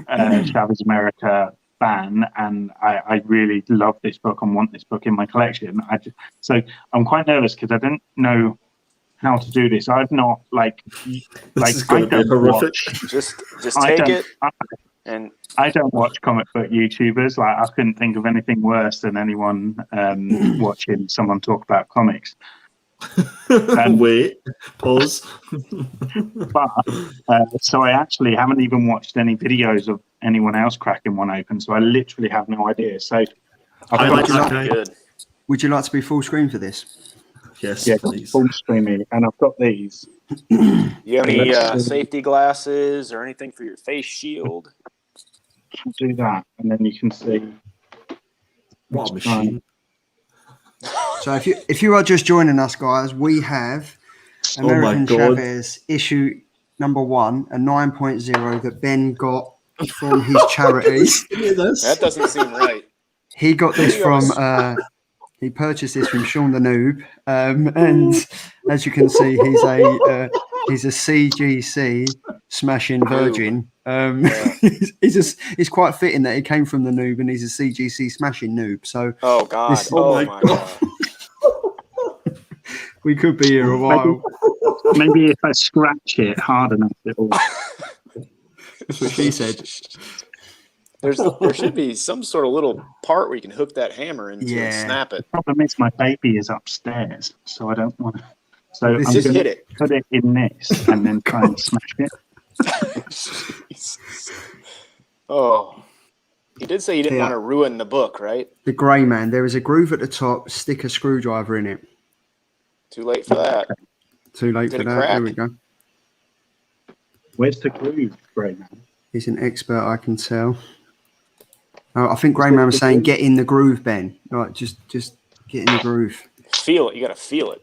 Chavez America fan, and I really love this book and want this book in my collection. So I'm quite nervous because I don't know how to do this. I've not this is going to be horrific. Just take it. And I don't watch comic book YouTubers. Like, I couldn't think of anything worse than anyone watching someone talk about comics. Wait, pause. But so I actually haven't even watched any videos of anyone else cracking one open. So I literally have no idea. So would you like to be full screen for this? Yes, yeah, please. full streaming, and I've got these. You have any safety glasses or anything for your face shield? Do that, and then you can see. What a machine! So if you are just joining us, guys, we have American Chavez issue number 1, a 9.0 that Ben got from his charity. That doesn't seem right. He got this from. He purchased this from Sean the Noob, and as you can see, he's a CGC smashing virgin. It's quite fitting that he came from the Noob and he's a CGC smashing noob. So, oh god, my god, we could be here a while. Maybe if I scratch it hard enough, it'll. That's what she said. There should be some sort of little part where you can hook that hammer into and snap it. The problem is my baby is upstairs, so I don't want to. So I'm Just going hit to it. put it in this and then try and smash it. Jesus. Oh, he did say he didn't want to ruin the book, right? The grey man. There is a groove at the top. Stick a screwdriver in it. Too late for that. Too late Did for it that. crack? There we go. Where's the groove, Grey Man? He's an expert, I can tell. Oh, I think Grey Man was saying, "Get in the groove, Ben." Right, just get in the groove. Feel it. You got to feel it.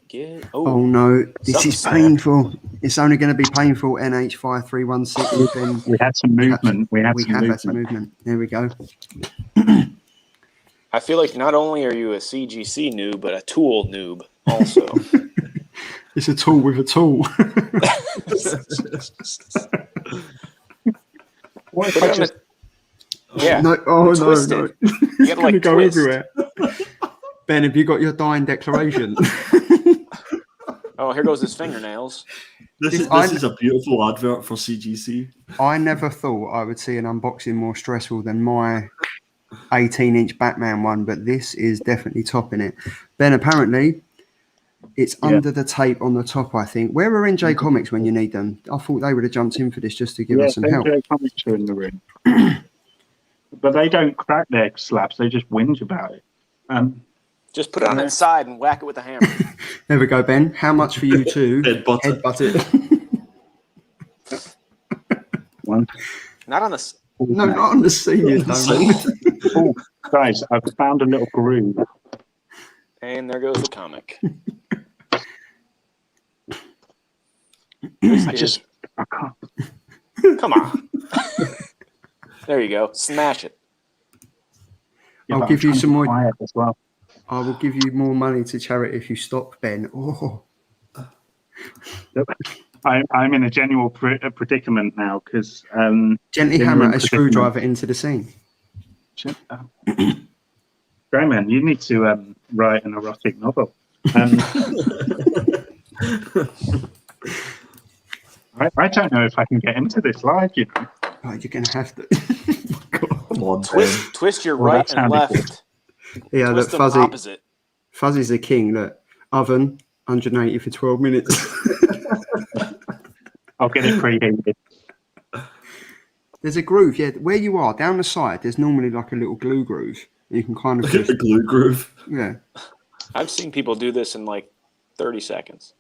Oh no, this is Something painful. It's only going to be painful. NH5316. We had some movement. We have had some movement. There we go. I feel like not only are you a CGC noob, but a tool noob also. It's a tool with a tool. What if I just... Yeah. No, oh Twist no. it. You gotta like go twist. everywhere. Ben, have you got your dying declaration? Oh, here goes his fingernails. This is a beautiful advert for CGC. I never thought I would see an unboxing more stressful than my 18-inch Batman one, but this is definitely topping it. Ben, apparently, it's under the tape on the top, I think. Where are NJ Comics when you need them? I thought they would have jumped in for this just to give us some help. NJ Comics are in the room. But they don't crack their slabs, they just whinge about it. Just put it on its side and whack it with a hammer. There we go, Ben. How much for you to headbutt it? One. Not on the... No, not on the senior. Oh, guys, I've found a little groove. And there goes the comic. I can't. Come on. There you go. Smash it. Yeah, I'll give you some more. Quiet as well. I will give you more money to charity if you stop, Ben. Oh. I'm in a genuine predicament now because gently hammer a screwdriver into the scene. Greyman, you need to write an erotic novel. I don't know if I can get into this live, you know. Oh, you're gonna have to. Come on, twist your right and left. Good. Yeah, Twist look, them opposite. Fuzzy's the king. Look, oven 180 for 12 minutes. I'll get it preheated. There's a groove, yeah. Where you are, down the side, there's normally like a little glue groove. You can kind of the glue groove. Yeah. I've seen people do this in like 30 seconds.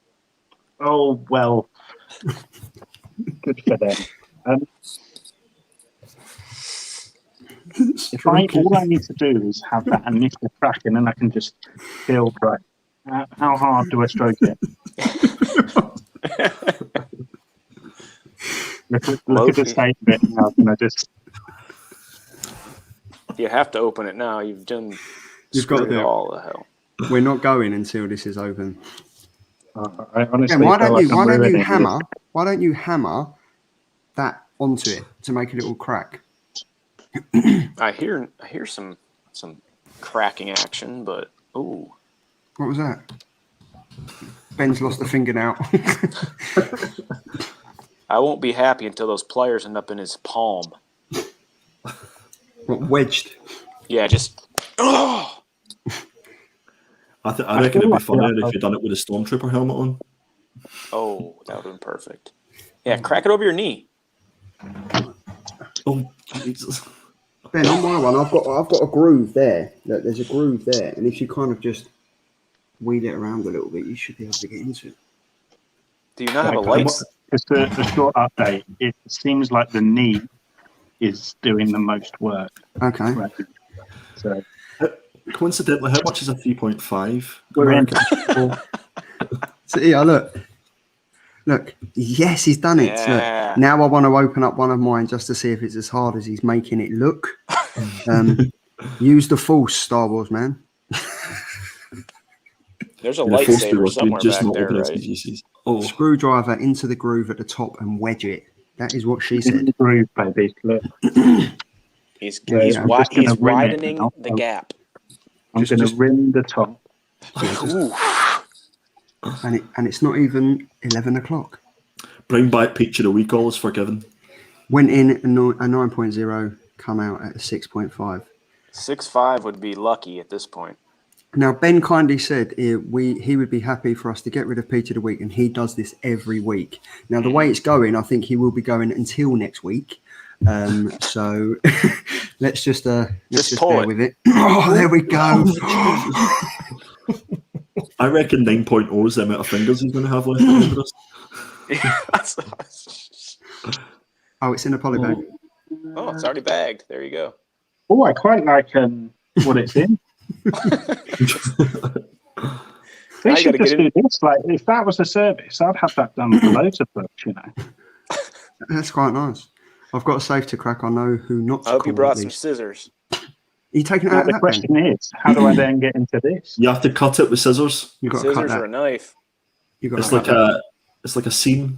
Oh well, good for them. All I need to do is have that initial crack, and then I can just feel right. How hard do I stroke it? Look at the state bit now. Can I just? You have to open it now. You've done. You've got to do all the hell. We're not going until this is open. I honestly why don't feel like you hammer? Why don't you hammer that onto it to make a little crack? I hear some cracking action, but ooh. What was that? Ben's lost a fingernail. I won't be happy until those pliers end up in his palm. What, wedged? Yeah, just. Oh! I reckon it'd be funnier if you'd done it with a stormtrooper helmet on. Oh, that would have been perfect. Yeah, crack it over your knee. Oh, Jesus. Ben, on my one, I've got a groove there. Look, there's a groove there, and if you kind of just wheel it around a little bit, you should be able to get into it. Do you not have a light? Just a short update. It seems like the knee is doing the most work. Okay. Right. So coincidentally, how much is a 3.5? we're in. So yeah, look. Yes, he's done it. Yeah. Look, now I want to open up one of mine just to see if it's as hard as he's making it look. Use the force, Star Wars man. There's a lightsaber somewhere back there, right? Oh. Screwdriver into the groove at the top and wedge it. That is what she said. Groove, baby. Look. He's widening the gap. I'm going to rim the top. Ooh. And it's not even 11 o'clock. Bring back Picture a Week, all is forgiven. Went in a 9.0, come out at a 6.5. 6.5 would be lucky at this point. Now, Ben kindly said he would be happy for us to get rid of Peter of the Week, and he does this every week. Now, the way it's going, I think he will be going until next week. So let's just bear with it. Oh, there we go. I reckon 9.0 is the amount of fingers he's going to have left over us. Oh, it's in a poly bag. Oh, it's already bagged. There you go. Oh, I quite like what it's in. They should just do this. Like, if that was a service, I'd have that done for loads of books, you know. That's quite nice. I've got a safe to crack. I know who not to I hope call you brought at some least. scissors. You taking it out of The that, question Ben? is, how do I then get into this? You have to cut it with scissors. You've got to cut Scissors that. or a knife. You've got It's to like cut a scene.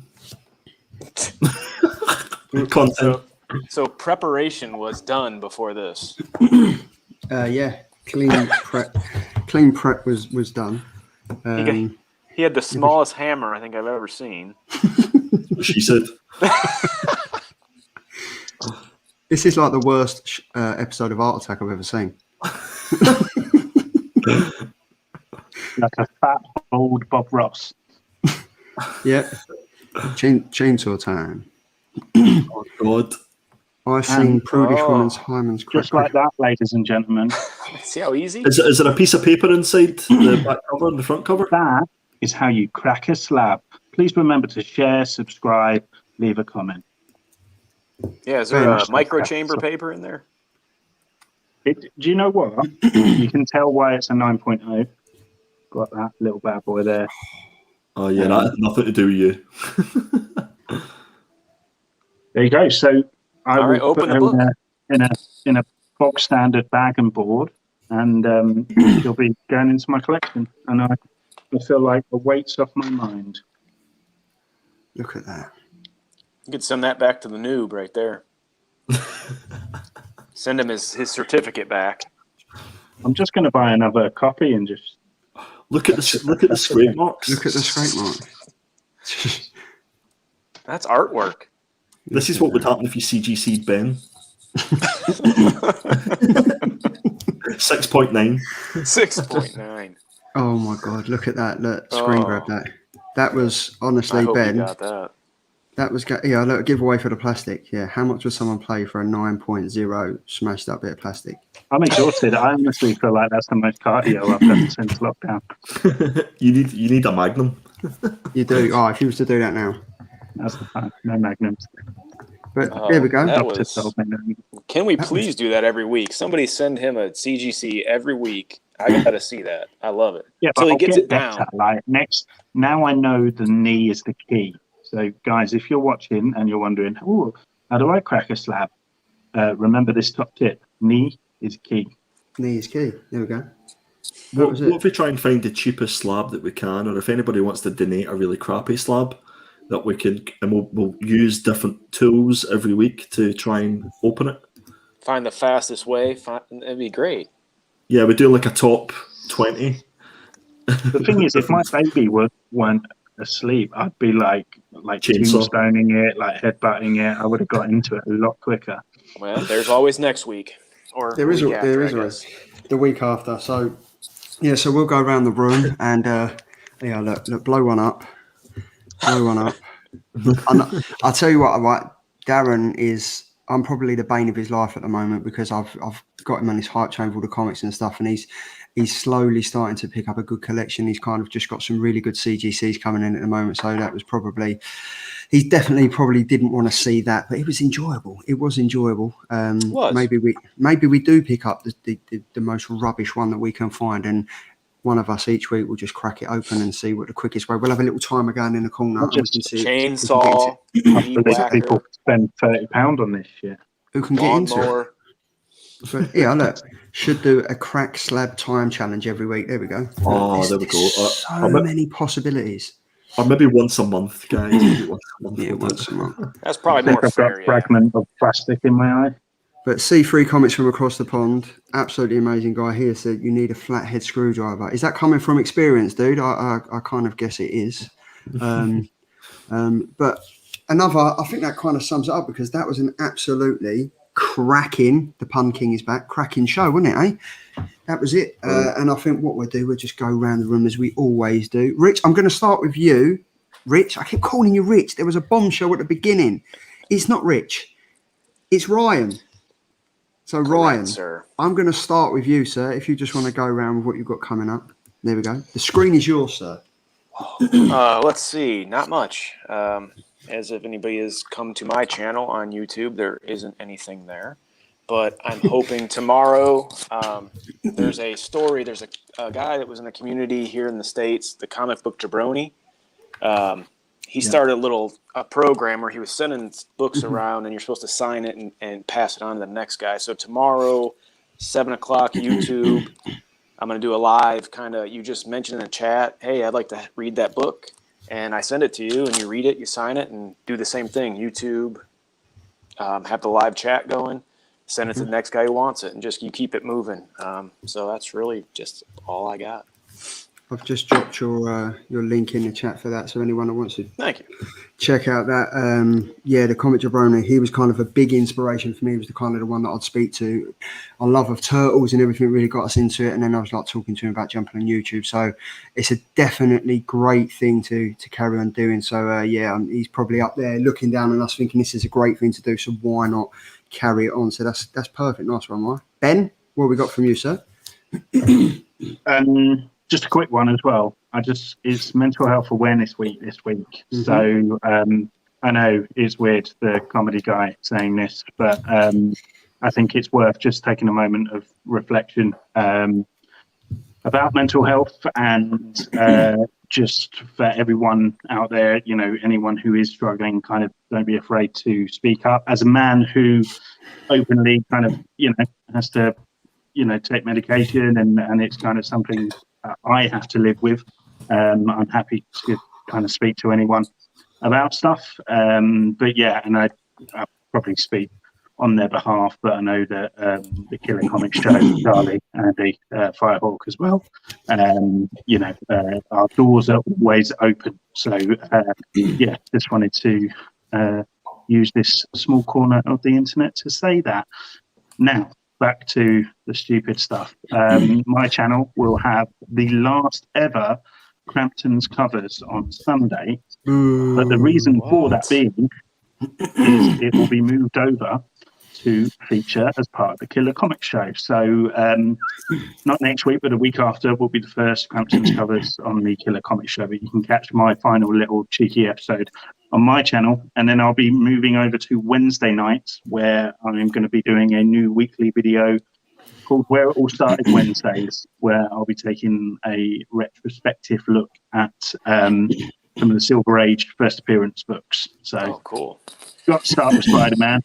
Content. So preparation was done before this. that. Yeah, clean prep was done. He had the smallest hammer I think I've ever seen. She said. This is like the worst episode of Art Attack I've ever seen. Like a fat old Bob Ross. Yeah, chainsaw time. Oh God. I sing prudish woman's Hyman's Just like that, ladies and gentlemen. See how easy? Is there a piece of paper inside the back cover and the front cover? That is how you crack a slab. Please remember to share, subscribe, leave a comment. Yeah, is there a micro chamber paper in there? Do you know what? You can tell why it's a 9.0. Got that little bad boy there. Oh yeah, that had nothing to do with you. There you go. So I All right, will open put the book. her in a box standard bag and board, and she'll be going into my collection. And I feel like the weight's off my mind. Look at that. You could send that back to the noob right there. Send him his certificate back. I'm just going to buy another copy and just Look at the scrape marks. Look at the scrape mark. That's artwork. This is what would happen if you CGC'd Ben. 6.9. 6.9. Oh my God! Look at that. Look, screen grab that. That was I honestly, hope Ben. you got that. That was yeah. Look, giveaway for the plastic. Yeah. How much would someone pay for a 9.0 smashed up bit of plastic? I'm exhausted. I honestly feel like that's the most cardio I've done since lockdown. You need a Magnum. You do. Oh, if you was to do that now. That's the fun. No magnums. But there we go. That Doctor was- told me no. Can we please do that every week? Somebody send him a CGC every week. I got to see that. I love it. Yeah, Till but he I'll gets get it down. better. Like now I know the knee is the key. So guys, if you're watching and you're wondering, oh, how do I crack a slab? Remember this top tip: knee is key. Knee is key. There we go. What if we try and find the cheapest slab that we can, or if anybody wants to donate a really crappy slab that we can, and we'll use different tools every week to try and open it. Find the fastest way. That'd be great. Yeah, we do like a top 20. The thing is, if my baby weren't asleep, I'd be like Chainsaw. tombstoning it, like headbutting it. I would have got into it a lot quicker. Well, there's always next week. Or There is week after, I always guess. the week after. So yeah, so we'll go around the room and yeah, look, blow one up. I'll tell you what, right, Darren is. I'm probably the bane of his life at the moment because I've got him on his hype train with all the comics and stuff, and he's slowly starting to pick up a good collection. He's kind of just got some really good CGCs coming in at the moment, so that was probably. He definitely probably didn't want to see that, but it was enjoyable. It was enjoyable. Was. Maybe we do pick up the most rubbish one that we can find, and one of us each week will just crack it open and see what the quickest way. We'll have a little timer going in the corner. And we can see Chainsaw, weed Believe whacker, people spend £30 on this shit. who can get into it. lawnmower. But yeah, look, should do a crack slab time challenge every week. There we go. Oh, there we go. So many possibilities. Or maybe once a month, guys. Maybe once a month. Yeah, we'll do once it. a month. That's I probably think more I've got fair. a fragment of plastic in my eye. But C3 Comics from across the pond, absolutely amazing guy here, said you need a flathead screwdriver. Is that coming from experience, dude? I kind of guess it is. But another, I think that kind of sums it up because that was an absolutely cracking. The Pun King is back. Cracking show, wasn't it, eh? That was it. And I think what we'll do, we'll just go around the room as we always do. Rich, I'm going to start with you. Rich, I keep calling you Rich. There was a bombshell at the beginning. It's not Rich. It's Ryan. So, Correct, Ryan, sir. I'm going to start with you, sir, if you just want to go around with what you've got coming up. There we go. The screen is yours, sir. Let's see. Not much. As if anybody has come to my channel on YouTube, there isn't anything there. But I'm hoping tomorrow, there's a story. There's a guy that was in the community here in the States, the comic book jabroni. He started a program where he was sending books around, and you're supposed to sign it and pass it on to the next guy. So tomorrow, 7 o'clock, YouTube, I'm going to do a live kind of, you just mentioned in the chat, hey, I'd like to read that book. And I send it to you, and you read it, you sign it, and do the same thing. YouTube, have the live chat going, send it to the next guy who wants it, and just you keep it moving. So that's really just all I got. I've just dropped your link in the chat for that, so anyone that wants to Thank you. check out that. The comic jabroni, he was kind of a big inspiration for me. He was the one that I'd speak to. Our love of turtles and everything really got us into it, and then I was like talking to him about jumping on YouTube. So it's a definitely great thing to carry on doing. So he's probably up there looking down on us thinking this is a great thing to do, so why not carry it on? So that's perfect. Nice one, right? Ben, what have we got from you, sir? Just a quick one as well. It's Mental Health Awareness Week this week. Mm-hmm. So I know it's weird, the comedy guy saying this, but I think it's worth just taking a moment of reflection about mental health and just for everyone out there, anyone who is struggling, kind of don't be afraid to speak up. As a man who openly kind of, has to, take medication and it's kind of something I have to live with. I'm happy to kind of speak to anyone about stuff. But yeah, and I probably speak on their behalf, but I know that the Killer Comics show, Charlie, Andy, Firehawk as well. Our doors are always open. So just wanted to use this small corner of the internet to say that. Now, back to the stupid stuff. My channel will have the last ever Crampton's covers on Sunday. But the reason for that being is it will be moved over to feature as part of the Killer Comics show. So not next week, but a week after will be the first Crampton's covers on the Killer Comics show. But you can catch my final little cheeky episode on my channel, and then I'll be moving over to Wednesday nights, where I'm going to be doing a new weekly video called Where It All Started Wednesdays, where I'll be taking a retrospective look at some of the Silver Age first appearance books. So cool. Got to start with Spider-Man.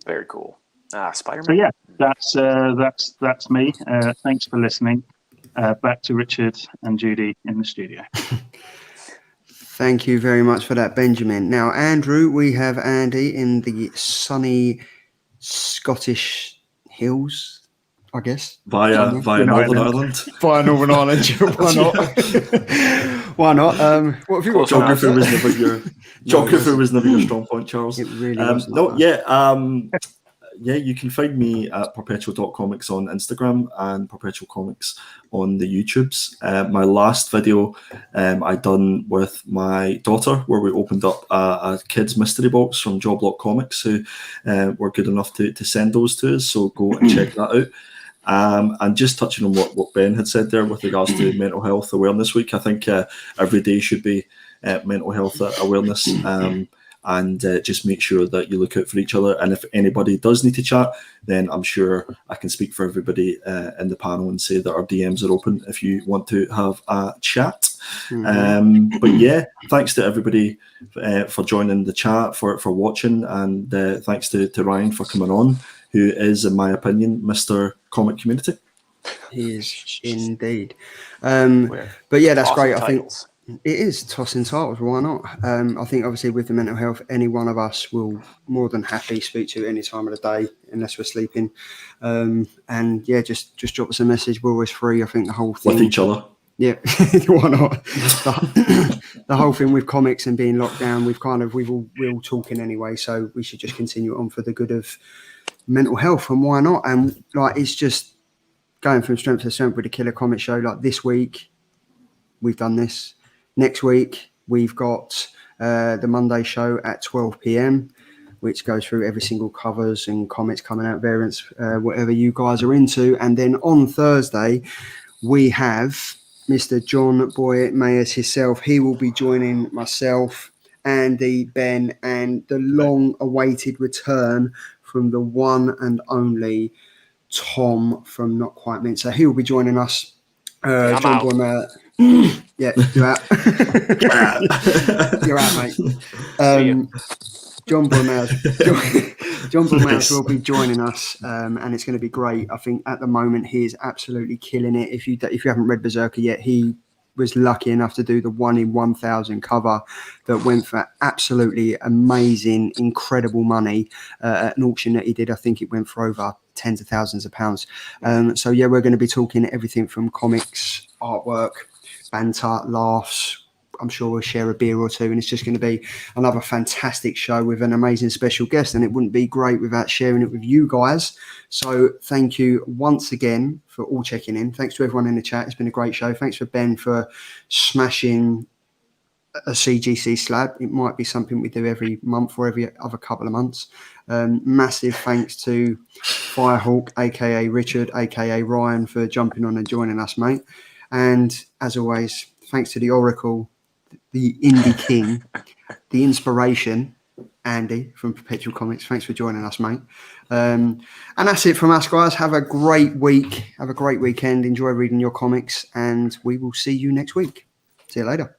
Very cool. Spider-Man. So yeah, that's me. Thanks for listening. Back to Richard and Judy in the studio. Thank you very much for that, Benjamin. Now, Andrew, we have Andy in the sunny Scottish hills, I guess. Via Northern Ireland. Via Northern Ireland. Why not? Why not? What have you got? Geography was never your strong point, Charles. It really was. You can find me at perpetual.comics on Instagram and Perpetual Comics on the YouTubes. My last video I done with my daughter, where we opened up a kids mystery box from Job Lot Comics, who were good enough to send those to us. So go and check that out. And just touching on what Ben had said there with regards to Mental Health Awareness Week, I think every day should be mental health awareness. And just make sure that you look out for each other. And if anybody does need to chat, then I'm sure I can speak for everybody in the panel and say that our DMs are open if you want to have a chat. Mm-hmm. But yeah, thanks to everybody for joining the chat, for watching, and thanks to Ryan for coming on, who is, in my opinion, Mr. Comic Community. He is indeed. But yeah, that's great. Titles. I think it is tossing titles. Why not? I think obviously with the mental health, any one of us will more than happy speak to any time of the day, unless we're sleeping. And yeah, just drop us a message. We're always free. I think the whole thing with each other. Yeah, why not? The whole thing with comics and being locked down, we're all talking anyway, so we should just continue on for the good of mental health, and why not? And like, it's just going from strength to strength with the Killer Comic Show. Like this week, we've done this. Next week, we've got the Monday show at 12 p.m, which goes through every single covers and comics coming out, variants, whatever you guys are into. And then on Thursday, we have Mr. John Boy Mayers himself. He will be joining myself, Andy, Ben, and the long-awaited return from the one and only Tom from Not Quite Mint. So he will be joining us. I'm John out. Boy, yeah, you're out. You're out, mate. See ya. John Boy Mayers will be joining us, and it's going to be great. I think at the moment he is absolutely killing it. If you haven't read Berserker yet, he was lucky enough to do the 1 in 1,000 cover that went for absolutely amazing, incredible money at an auction that he did. I think it went for over tens of thousands of pounds. So yeah, we're going to be talking everything from comics, artwork, banter, laughs. I'm sure we'll share a beer or two, and it's just going to be another fantastic show with an amazing special guest, and it wouldn't be great without sharing it with you guys. So thank you once again for all checking in. Thanks to everyone in the chat. It's been a great show. Thanks for Ben for smashing a CGC slab. It might be something we do every month or every other couple of months. Massive thanks to Firehawk, aka Richard, aka Ryan, for jumping on and joining us, mate. And as always, thanks to the Oracle, the Indie King, the inspiration, Andy from Perpetual Comics. Thanks for joining us, mate. And that's it from us, guys. Have a great week. Have a great weekend. Enjoy reading your comics, and we will see you next week. See you later.